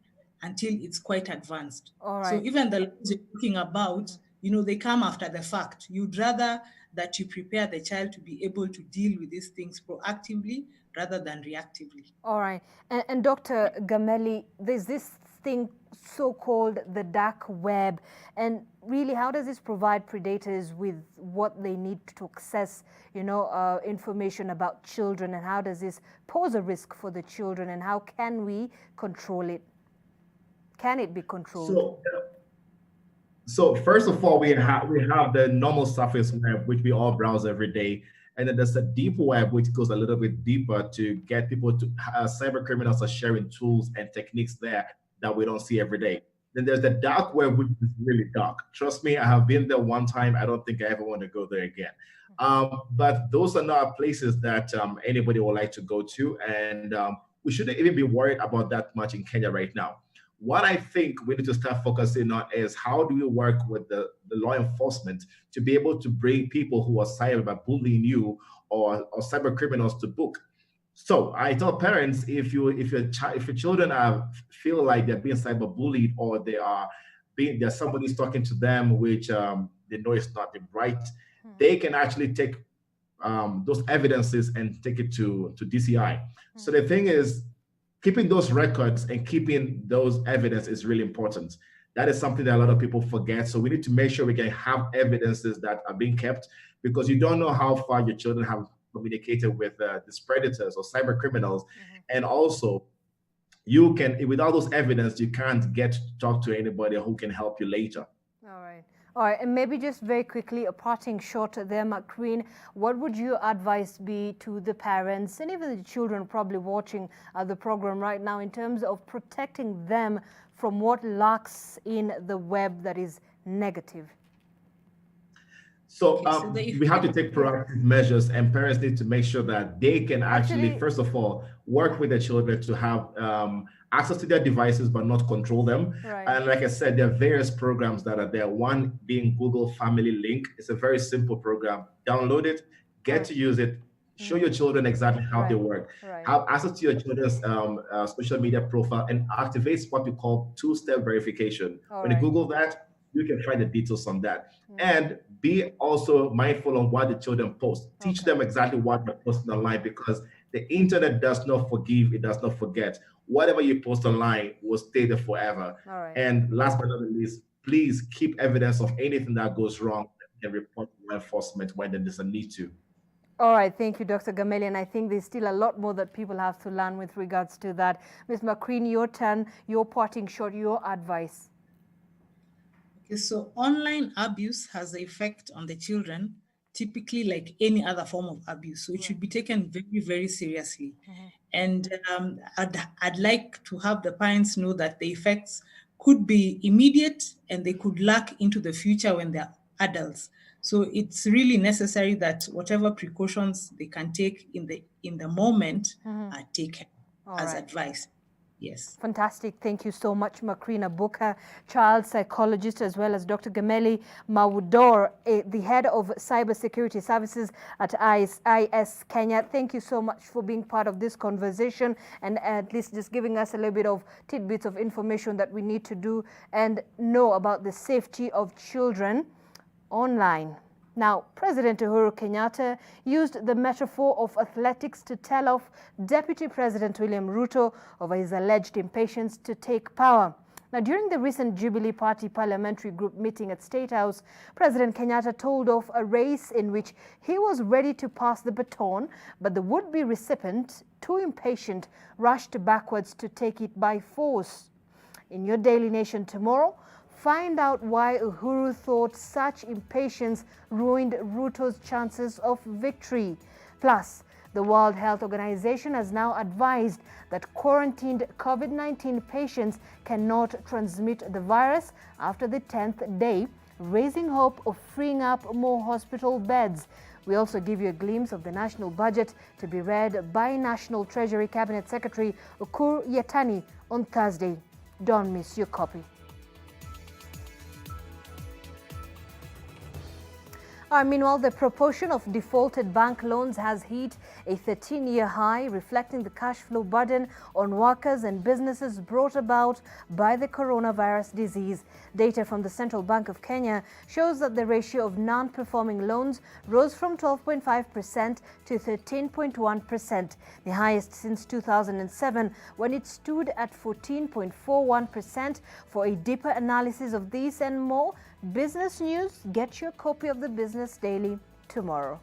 until it's quite advanced. So even the laws you're talking about, they come after the fact. You'd rather that you prepare the child to be able to deal with these things proactively rather than reactively. All right. And Dr. Gameli, there's this thing so-called the dark web. And really, how does this provide predators with what they need to access, information about children? And how does this pose a risk for the children? And how can we control it? Can it be controlled? So first of all, we have the normal surface web, which we all browse every day. And then there's a deep web, which goes a little bit deeper to get people to, cyber criminals are sharing tools and techniques there that we don't see every day. Then there's the dark web, which is really dark. Trust me, I have been there one time. I don't think I ever want to go there again. But those are not places that anybody would like to go to. And we shouldn't even be worried about that much in Kenya right now. What I think we need to start focusing on is how do we work with the law enforcement to be able to bring people who are cyberbullying you or cyber criminals to book. So I tell parents, if your children feel like they're being cyberbullied or there's somebody's talking to them which they know is not right, they can actually take those evidences and take it to DCI. So the thing is, keeping those records and keeping those evidence is really important. That is something that a lot of people forget. So we need to make sure we can have evidences that are being kept, because you don't know how far your children have communicated with these predators or cyber criminals. And also, you can, without those evidence, you can't get to talk to anybody who can help you later. All right, and maybe just very quickly, a parting shot there, Macreen, what would your advice be to the parents and even the children probably watching the program right now in terms of protecting them from what lurks in the web that is negative? So we have to take proactive measures, and parents need to make sure that they can actually, first of all, work with their children to have access to their devices, but not control them. And like I said, there are various programs that are there. One being Google Family Link. It's a very simple program. Download it, get to use it, show your children exactly how they work. Have access to your children's social media profile, and activates what we call two-step verification. When you Google that, you can find the details on that. And be also mindful of what the children post. Teach them exactly what they're posting online, because the internet does not forgive, it does not forget. Whatever you post online will stay there forever. And last but not least, please keep evidence of anything that goes wrong and report to law enforcement when there's a need to. All right, thank you, Dr. Gameli. And I think there's still a lot more that people have to learn with regards to that. Ms. Macreen, your turn, your parting shot, your advice. Okay, so online abuse has an effect on the children, typically like any other form of abuse. So it should be taken very, very seriously. And I'd like to have the parents know that the effects could be immediate and they could lurk into the future when they're adults. So it's really necessary that whatever precautions they can take in the moment are taken. as advised. Yes. Fantastic. Thank you so much, Macrina Buka, child psychologist, as well as Dr. Gameli Mawudor, the head of cybersecurity services at IS Kenya. Thank you so much for being part of this conversation and at least just giving us a little bit of tidbits of information that we need to do and know about the safety of children online. Now, President Uhuru Kenyatta used the metaphor of athletics to tell off Deputy President William Ruto over his alleged impatience to take power. Now, during the recent Jubilee Party parliamentary group meeting at State House, President Kenyatta told off a race in which he was ready to pass the baton, but the would-be recipient, too impatient, rushed backwards to take it by force. In your Daily Nation tomorrow, find out why Uhuru thought such impatience ruined Ruto's chances of victory. Plus, the World Health Organization has now advised that quarantined COVID-19 patients cannot transmit the virus after the 10th day, raising hope of freeing up more hospital beds. We also give you a glimpse of the national budget to be read by National Treasury Cabinet Secretary Ukur Yatani on Thursday. Don't miss your copy. Meanwhile, the proportion of defaulted bank loans has hit a 13-year high, reflecting the cash flow burden on workers and businesses brought about by the coronavirus disease. Data from the Central Bank of Kenya shows that the ratio of non-performing loans rose from 12.5% to 13.1%, the highest since 2007, when it stood at 14.41%. For a deeper analysis of this and more, Business News, get your copy of the Business Daily tomorrow.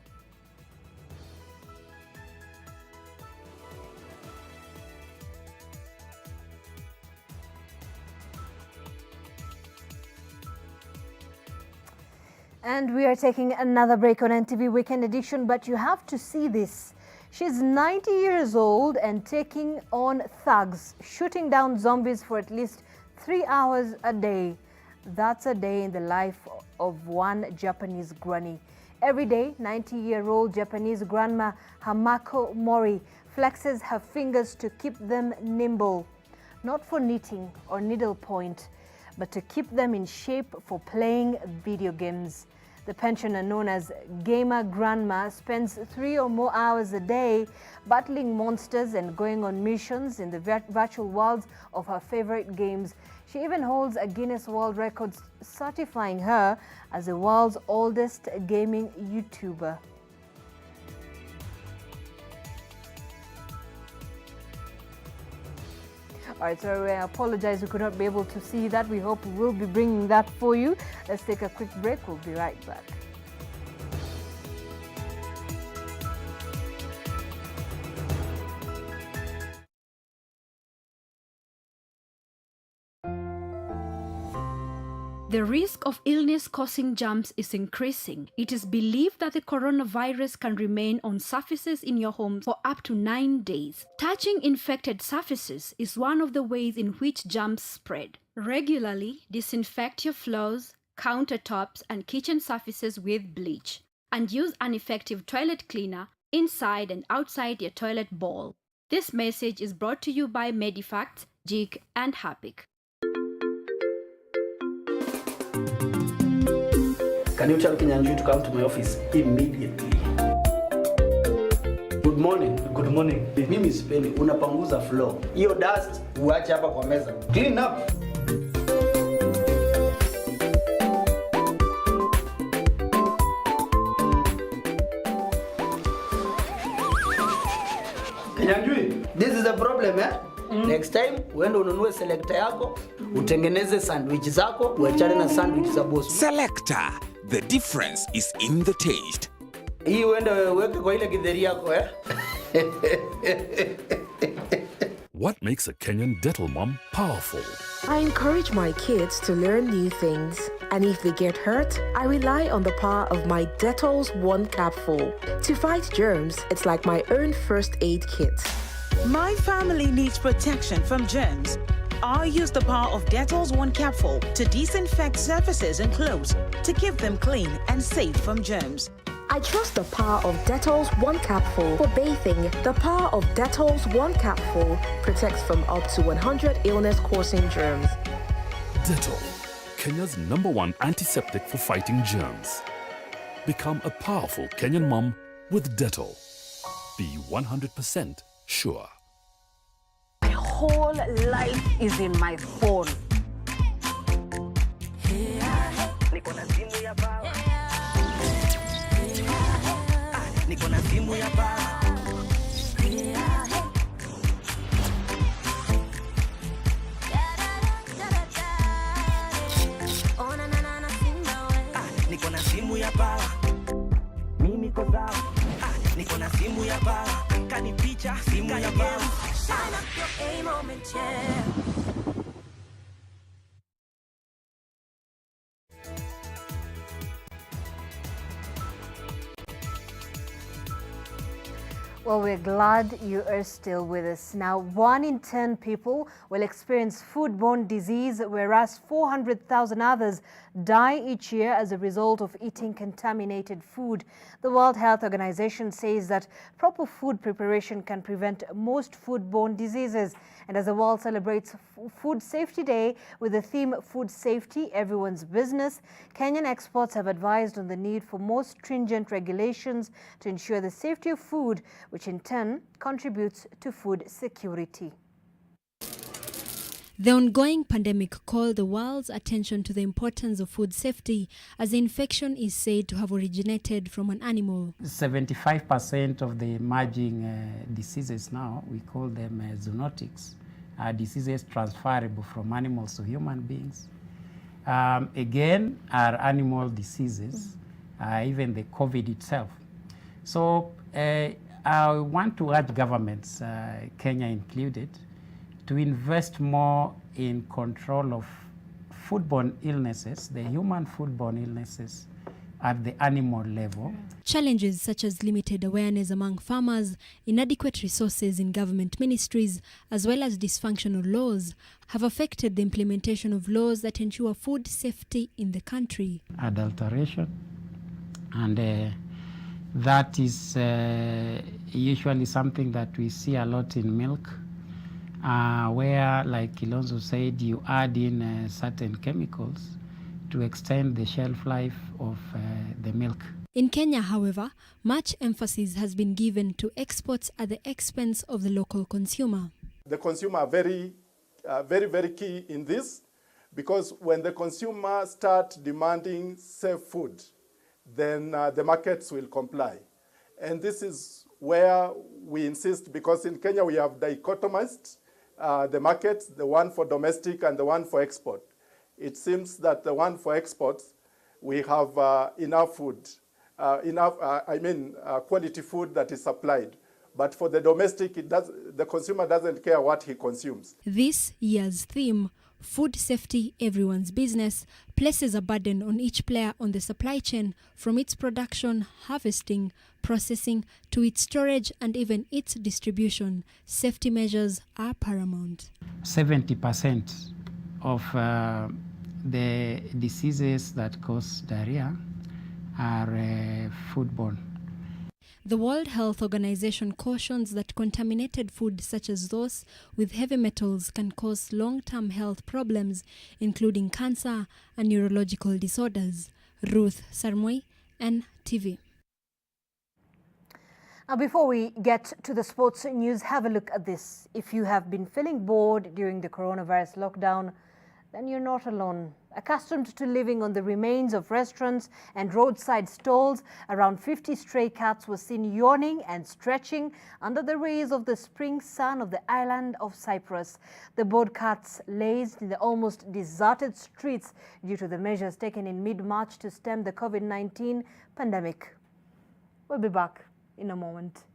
And we are taking another break on NTV Weekend Edition, but you have to see this. She's 90 years old and taking on thugs, shooting down zombies for at least 3 hours a day. That's a day in the life of one Japanese granny. Every day, 90-year-old Japanese grandma Hamako Mori flexes her fingers to keep them nimble, not for knitting or needlepoint, but to keep them in shape for playing video games. The pensioner, known as Gamer Grandma, spends 3 or more hours a day battling monsters and going on missions in the virtual worlds of her favorite games. She even holds a Guinness World Record, certifying her as the world's oldest gaming YouTuber. All right, so I apologize we could not be able to see that. We hope we will be bringing that for you. Let's take a quick break. We'll be right back. The risk of illness-causing germs is increasing. It is believed that the coronavirus can remain on surfaces in your home for up to 9 days. Touching infected surfaces is one of the ways in which germs spread. Regularly disinfect your floors, countertops, and kitchen surfaces with bleach, and use an effective toilet cleaner inside and outside your toilet bowl. This message is brought to you by Medifacts, JIC, and Harpic. Can you tell Kinyanjui to come to my office immediately? Good morning. Good morning. Mimi sipendi unapanguza floor. Hiyo dust uache hapa kwa meza. Clean up. Kinyanjui, this is a problem, eh? Next time uende ununue selector yako, utengeneze sandwich zako, uachane na sandwich za boss. Selector. The difference is in the taste. Hii uende weke kwa ile githeri yako, eh? What makes a Kenyan dental mom powerful? I encourage my kids to learn new things. And if they get hurt, I rely on the power of my Dettol's One Capful. To fight germs, it's like my own first aid kit. My family needs protection from germs. I use the power of Dettol's One Capful to disinfect surfaces and clothes to keep them clean and safe from germs. I trust the power of Dettol's One Capful. For bathing, the power of Dettol's One Capful protects from up to 100 illness-causing germs. Dettol, Kenya's #1 antiseptic for fighting germs. Become a powerful Kenyan mom with Dettol. Be 100% sure. My whole life is in my phone. Niko na simu ya bawa. Niko na simu ya bawa. Niko na simu ya bawa. Mimi niko sawa. Niko na simu ya bawa. Kanipicha simu ya bawa. Shine up your A moment, yeah. Well, we're glad you are still with us. Now, 1 in 10 people will experience foodborne disease, whereas 400,000 others die each year as a result of eating contaminated food. The World Health Organization says that proper food preparation can prevent most foodborne diseases. And as the world celebrates Food Safety Day with the theme Food Safety, Everyone's Business, Kenyan experts have advised on the need for more stringent regulations to ensure the safety of food, which in turn contributes to food security. The ongoing pandemic called the world's attention to the importance of food safety, as the infection is said to have originated from an animal. 75% of the emerging diseases now, we call them zoonotics, are diseases transferable from animals to human beings. Again, are animal diseases, even the COVID itself. So I want to urge governments, Kenya included, to invest more in control of foodborne illnesses, the human foodborne illnesses, at the animal level. Challenges such as limited awareness among farmers, inadequate resources in government ministries, as well as dysfunctional laws, have affected the implementation of laws that ensure food safety in the country. Adulteration, and that is usually something that we see a lot in milk, where, like Kilonzo said, you add in certain chemicals to extend the shelf life of the milk. In Kenya, however, much emphasis has been given to exports at the expense of the local consumer. The consumer are very, very key in this, because when the consumer start demanding safe food, then the markets will comply. And this is where we insist, because in Kenya we have dichotomized the markets, the one for domestic and the one for export. It seems that the one for exports, we have enough food, quality food that is supplied. But for the domestic, the consumer doesn't care what he consumes. This year's theme, Food Safety, Everyone's Business, places a burden on each player on the supply chain, from its production, harvesting, processing, to its storage and even its distribution. Safety measures are paramount. 70% of the diseases that cause diarrhea are foodborne. The World Health Organization cautions that contaminated food such as those with heavy metals can cause long-term health problems, including cancer and neurological disorders. Ruth Sarmoi, NTV. Now, before we get to the sports news, have a look at this. If you have been feeling bored during the coronavirus lockdown, then you're not alone. Accustomed to living on the remains of restaurants and roadside stalls, around 50 stray cats were seen yawning and stretching under the rays of the spring sun of the island of Cyprus. The bored cats lazed in the almost deserted streets due to the measures taken in mid-March to stem the COVID-19 pandemic. We'll be back in a moment.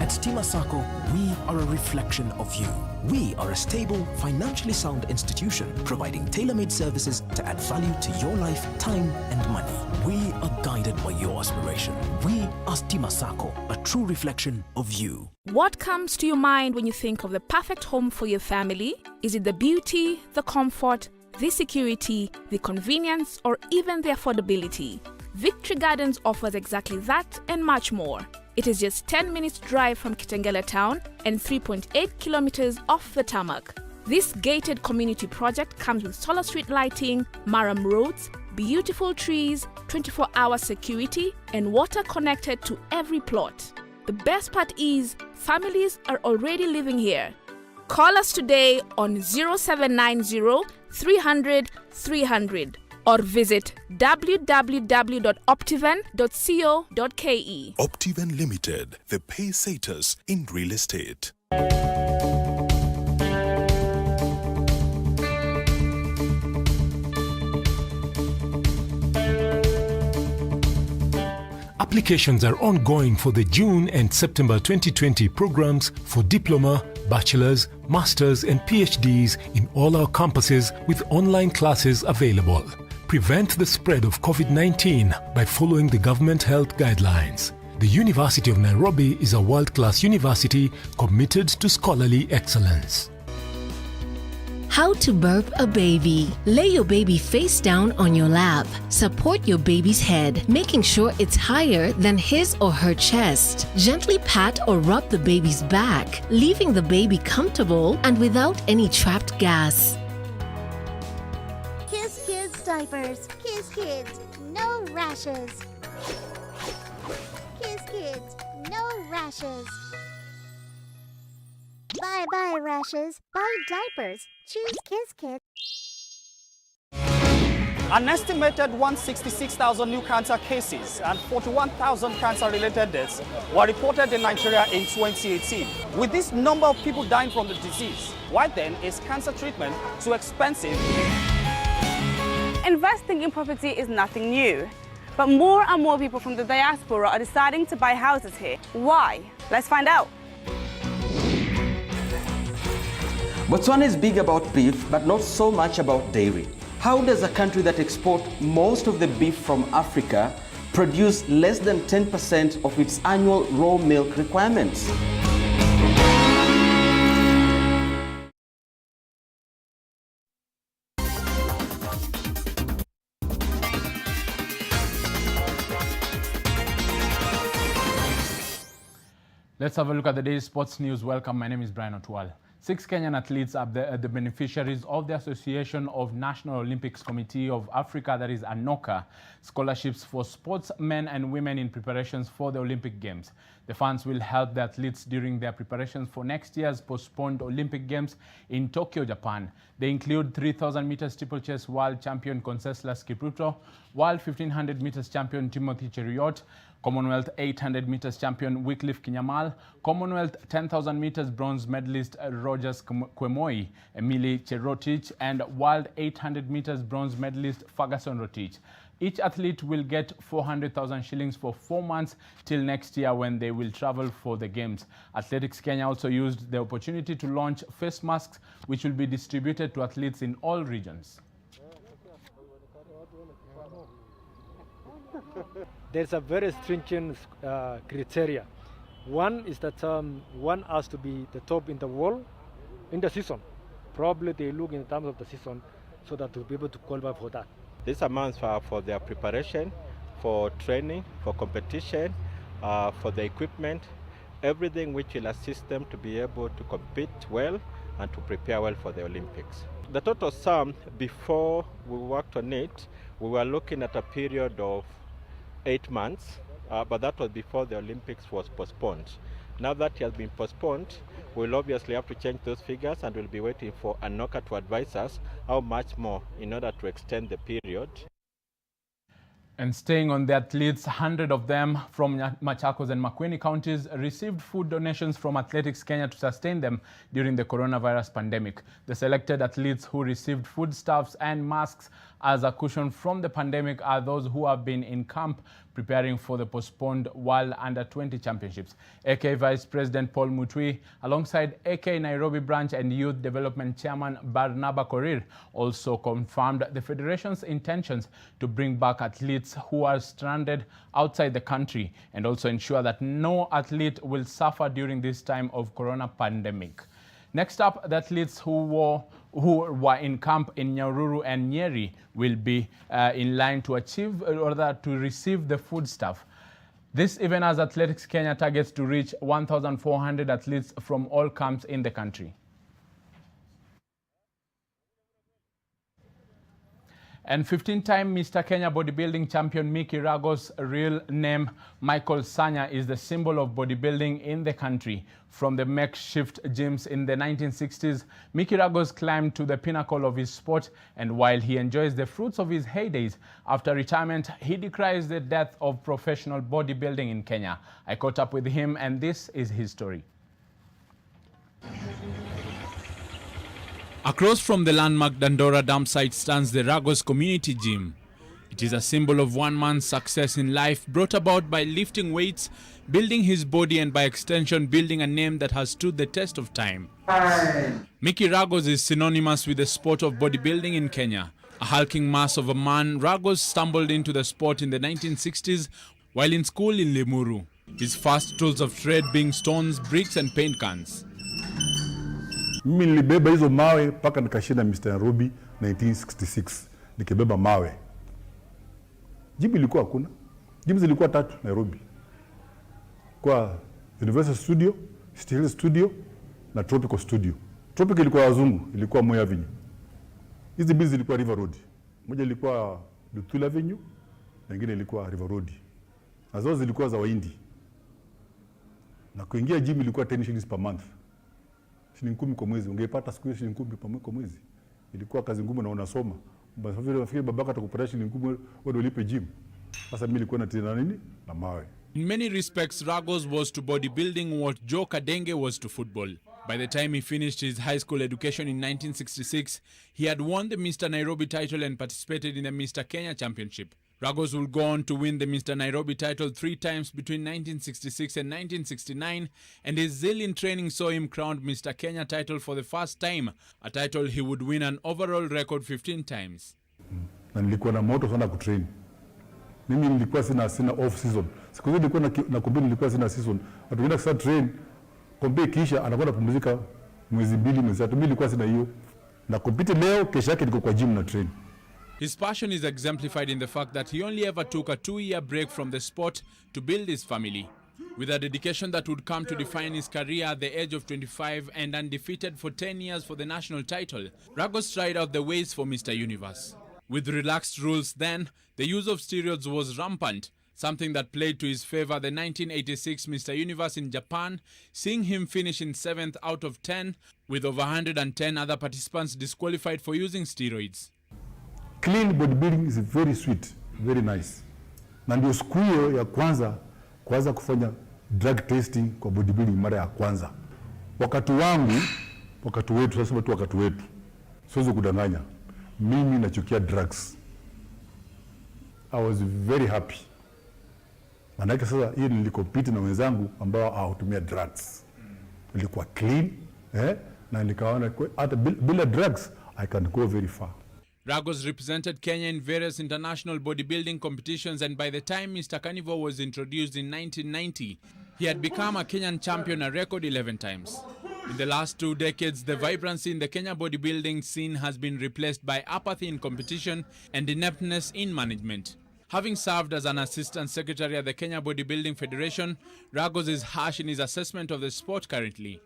At Timasako, we are a reflection of you. We are a stable, financially sound institution providing tailor-made services to add value to your life, time, and money. We are guided by your aspiration. We are Timasako, a true reflection of you. What comes to your mind when you think of the perfect home for your family? Is it the beauty, the comfort, the security, the convenience, or even the affordability? Victory Gardens offers exactly that and much more. It is just 10 minutes drive from Kitengela town and 3.8 kilometers off the tarmac. This gated community project comes with solar street lighting, Maram roads, beautiful trees, 24-hour security, and water connected to every plot. The best part is, families are already living here. Call us today on 0790 300 300 or visit www.optiven.co.ke. Optiven Limited, the pacesetters in real estate. Applications are ongoing for the June and September 2020 programs for diploma, bachelor's, master's and PhDs in all our campuses with online classes available. Prevent the spread of COVID-19 by following the government health guidelines. The University of Nairobi is a world-class university committed to scholarly excellence. How to burp a baby. Lay your baby face down on your lap. Support your baby's head, making sure it's higher than his or her chest. Gently pat or rub the baby's back, leaving the baby comfortable and without any trapped gas. Kiss Kids diapers. Kiss Kids, no rashes. Kiss Kids, no rashes. Bye-bye rashes. Bye diapers. Choose Kiss Kids. An estimated 166,000 new cancer cases and 41,000 cancer-related deaths were reported in Nigeria in 2018. With this number of people dying from the disease, why then is cancer treatment so expensive? Investing in property is nothing new, but more and more people from the diaspora are deciding to buy houses here. Why? Let's find out. Botswana is big about beef, but not so much about dairy. How does a country that exports most of the beef from Africa produce less than 10% of its annual raw milk requirements? Let's have a look at the day's sports news. Welcome, my name is Brian Otwal. 6 Kenyan athletes are the beneficiaries of the Association of National Olympics Committee of Africa, that is ANOCA, scholarships for sportsmen and women in preparations for the Olympic Games. The funds will help the athletes during their preparations for next year's postponed Olympic Games in Tokyo, Japan. They include 3,000 meters steeplechase world champion Conseslus Kipruto, world 1,500 meters champion Timothy Cheruiyot, Commonwealth 800 meters champion Wycliffe Kinyamal, Commonwealth 10,000 meters bronze medalist Rogers Kwemoi, Emily Cherotich, and World 800 meters bronze medalist Ferguson Rotich. Each athlete will get 400,000 shillings for 4 months till next year when they will travel for the Games. Athletics Kenya also used the opportunity to launch face masks, which will be distributed to athletes in all regions. There's a very stringent criteria. One is that one has to be the top in the world in the season. Probably they look in terms of the season so that they'll be able to qualify for that. These amounts are for their preparation, for training, for competition, for the equipment, everything which will assist them to be able to compete well and to prepare well for the Olympics. The total sum, before we worked on it, we were looking at a period of 8 months, but that was before the Olympics was postponed. Now that it has been postponed, we'll obviously have to change those figures and we'll be waiting for ANOCA to advise us how much more in order to extend the period. And staying on the athletes, 100 of them from Machakos and Makueni counties received food donations from Athletics Kenya to sustain them during the coronavirus pandemic. The selected athletes who received foodstuffs and masks as a cushion from the pandemic are those who have been in camp preparing for the postponed World Under-20 Championships. AK Vice President Paul Mutwi, alongside AK Nairobi Branch and Youth Development Chairman Barnaba Korir, also confirmed the Federation's intentions to bring back athletes who are stranded outside the country and also ensure that no athlete will suffer during this time of corona pandemic. Next up, the athletes who were in camp in Nyahururu and Nyeri will be in line to receive the foodstuff. This even as Athletics Kenya targets to reach 1,400 athletes from all camps in the country. And 15-time Mr. Kenya bodybuilding champion Mickey Rago's real name, Michael Sanya, is the symbol of bodybuilding in the country. From the makeshift gyms in the 1960s, Mickey Ragos climbed to the pinnacle of his sport, and while he enjoys the fruits of his heydays, after retirement, he decries the death of professional bodybuilding in Kenya. I caught up with him, and this is his story. Across from the landmark Dandora Dam site stands the Ragos Community Gym. It is a symbol of one man's success in life brought about by lifting weights, building his body, and by extension building a name that has stood the test of time. Mickey Ragos is synonymous with the sport of bodybuilding in Kenya. A hulking mass of a man, Ragos stumbled into the sport in the 1960s while in school in Limuru. His first tools of trade being stones, bricks and paint cans. Mimi nilibeba hizo mawe mpaka nikashinda Mr. Nairobi 1966. Nikibeba mawe. Gym ilikuwa hakuna. Gym zilikuwa 3 Nairobi. Kwa Universal Studio, Steel Studio na Tropical Studio. Tropical ilikuwa wazungu, ilikuwa Moi Avenue. Hizi mbili zilikuwa River Road. Moja ilikuwa Luthuli Avenue, na nyingine ilikuwa River Road. Na zote zilikuwa za Wahindi. Na kuingia gym ilikuwa 10 shillings per month. Shilingi 10 kwa mwezi. Ungepata siku hiyo shilingi 10 kwa mwezi. Ilikuwa kazi ngumu na unasoma. Basi vile nafikiri babaka atakupatia shilingi 10 wewe ulipe gym. Sasa mimi nilikuwa natina nini? Na mawe. In many respects, Ragos was to bodybuilding what Joe Kadenge was to football. By the time he finished his high school education in 1966, he had won the Mr. Nairobi title and participated in the Mr. Kenya Championship. Ragos will go on to win the Mr. Nairobi title 3 times between 1966 and 1969, and his zeal in training saw him crowned Mr. Kenya title for the first time, a title he would win an overall record 15 times. Na nilikuwa na moto sana kutrain. Mimi nilikuwa sina off season. Siku hizo nilikuwa na kombe, nilikuwa sina season. Watu wengine sasa train kombe kisha anakwenda kupumzika mwezi 2 mwezi 3. Mimi nilikuwa sina hiyo. Na compete leo kesho yake niko kwa gym na train. His passion is exemplified in the fact that he only ever took a 2-year break from the sport to build his family. With a dedication that would come to define his career at the age of 25 and undefeated for 10 years for the national title, Ragos tried out the ways for Mr. Universe. With relaxed rules then, the use of steroids was rampant, something that played to his favor the 1986 Mr. Universe in Japan, seeing him finish in 7th out of 10, with over 110 other participants disqualified for using steroids. Clean bodybuilding is very sweet, very nice. Na ndio siku hiyo ya kwanza kufanya drug testing kwa bodybuilding mara ya kwanza. Wakati wetu, sasa tu wakati wetu. Siwezi kudanganya. Mimi nachukia drugs. I was very happy. Manake sasa hii nilikompete na wenzangu ambao hawatumia drugs. Nilikuwa clean, na nikaona hata bila drugs I can go very far. Ragos represented Kenya in various international bodybuilding competitions, and by the time Mr. Carnivore was introduced in 1990, he had become a Kenyan champion a record 11 times. In the last 2 decades, the vibrancy in the Kenya bodybuilding scene has been replaced by apathy in competition and ineptness in management. Having served as an assistant secretary at the Kenya Bodybuilding Federation, Ragos is harsh in his assessment of the sport currently.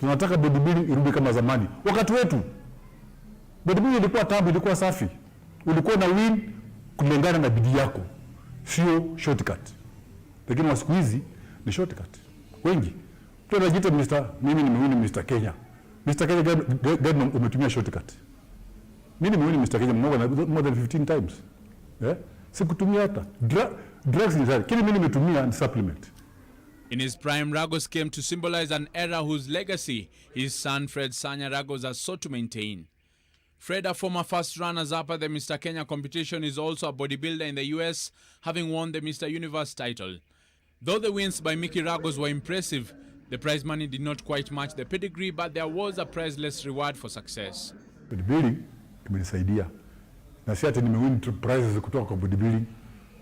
Tunataka bodybuilding irudi kama zamani. Wakati wetu bodybuilding ilikuwa tabu, ilikuwa safi. Ulikuwa na win kulingana na bidii yako. Sio shortcut. Lakini siku hizi ni shortcut. Wengi tunajiita mimi nimewin Mr. Kenya. Mr. Kenya gani umetumia shortcut? Mimi nimewin Mr. Kenya more than 15 times. Sikutumia hata. Drugs ni zari. Kile mimi nimetumia ni supplement. In his prime, Ragos came to symbolize an era whose legacy his son Fred Sanya Ragos has sought to maintain. Fred, a former first runners-up at the Mr. Kenya competition, is also a bodybuilder in the US, having won the Mr. Universe title. Though the wins by Mickey Ragos were impressive, the prize money did not quite match the pedigree, but there was a priceless reward for success. Bodybuilding imenisaidia. Na si ati nimewin prizes kutoka kwa bodybuilding.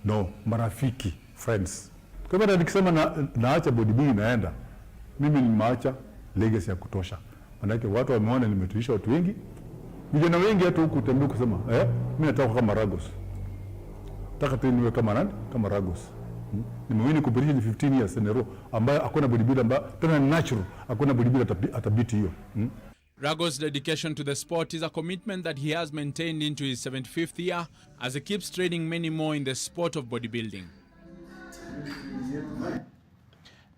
No, marafiki, friends. Kwa hivyo nikisema naacha bodybuilding naenda, mimi nimeacha legacy ya kutosha. Manake watu wameona nimetuisha watu wengi. Vijana wengi hata huku tembea kusema, mimi nataka kama Ragos. Nataka tu niwe kama nani? Kama Ragos. Nimewini competition 15 years in a row ambayo hakuna bodybuilder ambayo tena natural, hakuna bodybuilder atabiti hiyo. Ragos' dedication to the sport is a commitment that he has maintained into his 75th year as he keeps training many more in the sport of bodybuilding.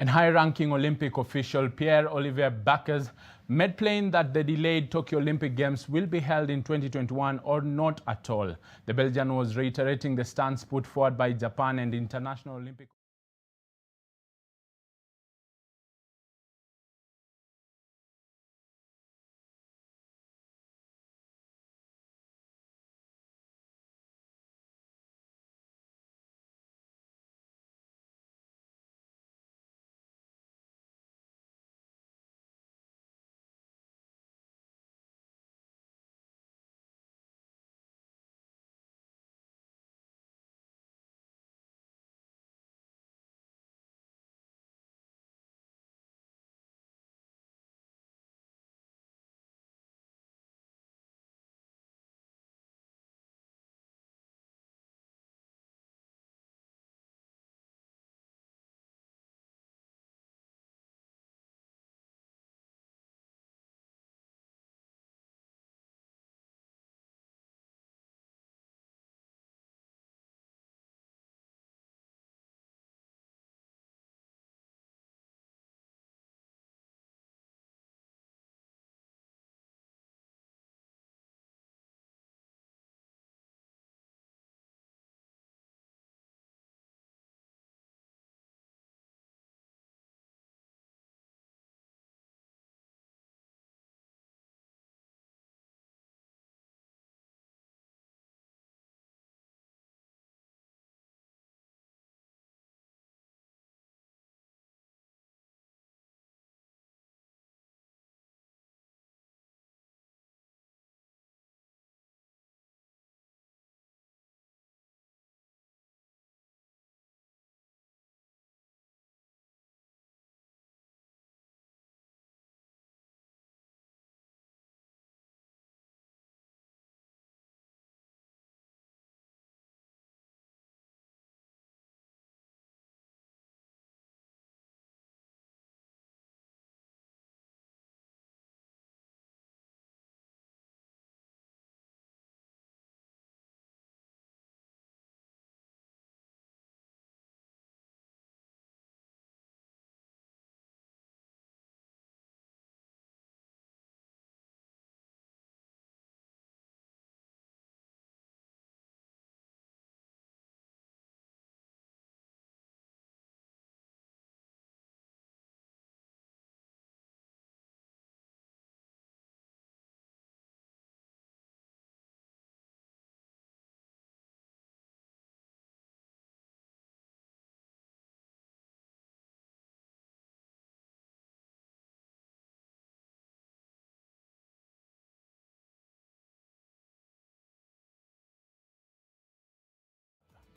And high-ranking Olympic official Pierre-Olivier Bacchus made plain that the delayed Tokyo Olympic Games will be held in 2021 or not at all. The Belgian was reiterating the stance put forward by Japan and International Olympic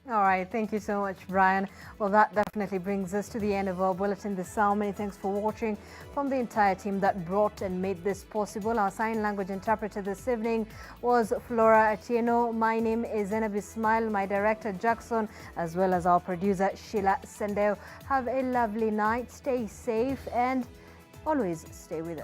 All right, thank you so much, Brian. Well, that definitely brings us to the end of our bulletin this hour. Many thanks for watching from the entire team that brought and made this possible. Our sign language interpreter this evening was Flora Atieno. My name is Zainab Ismail, my director Jackson, as well as our producer Sheila Sendeo. Have a lovely night, stay safe, and always stay with us.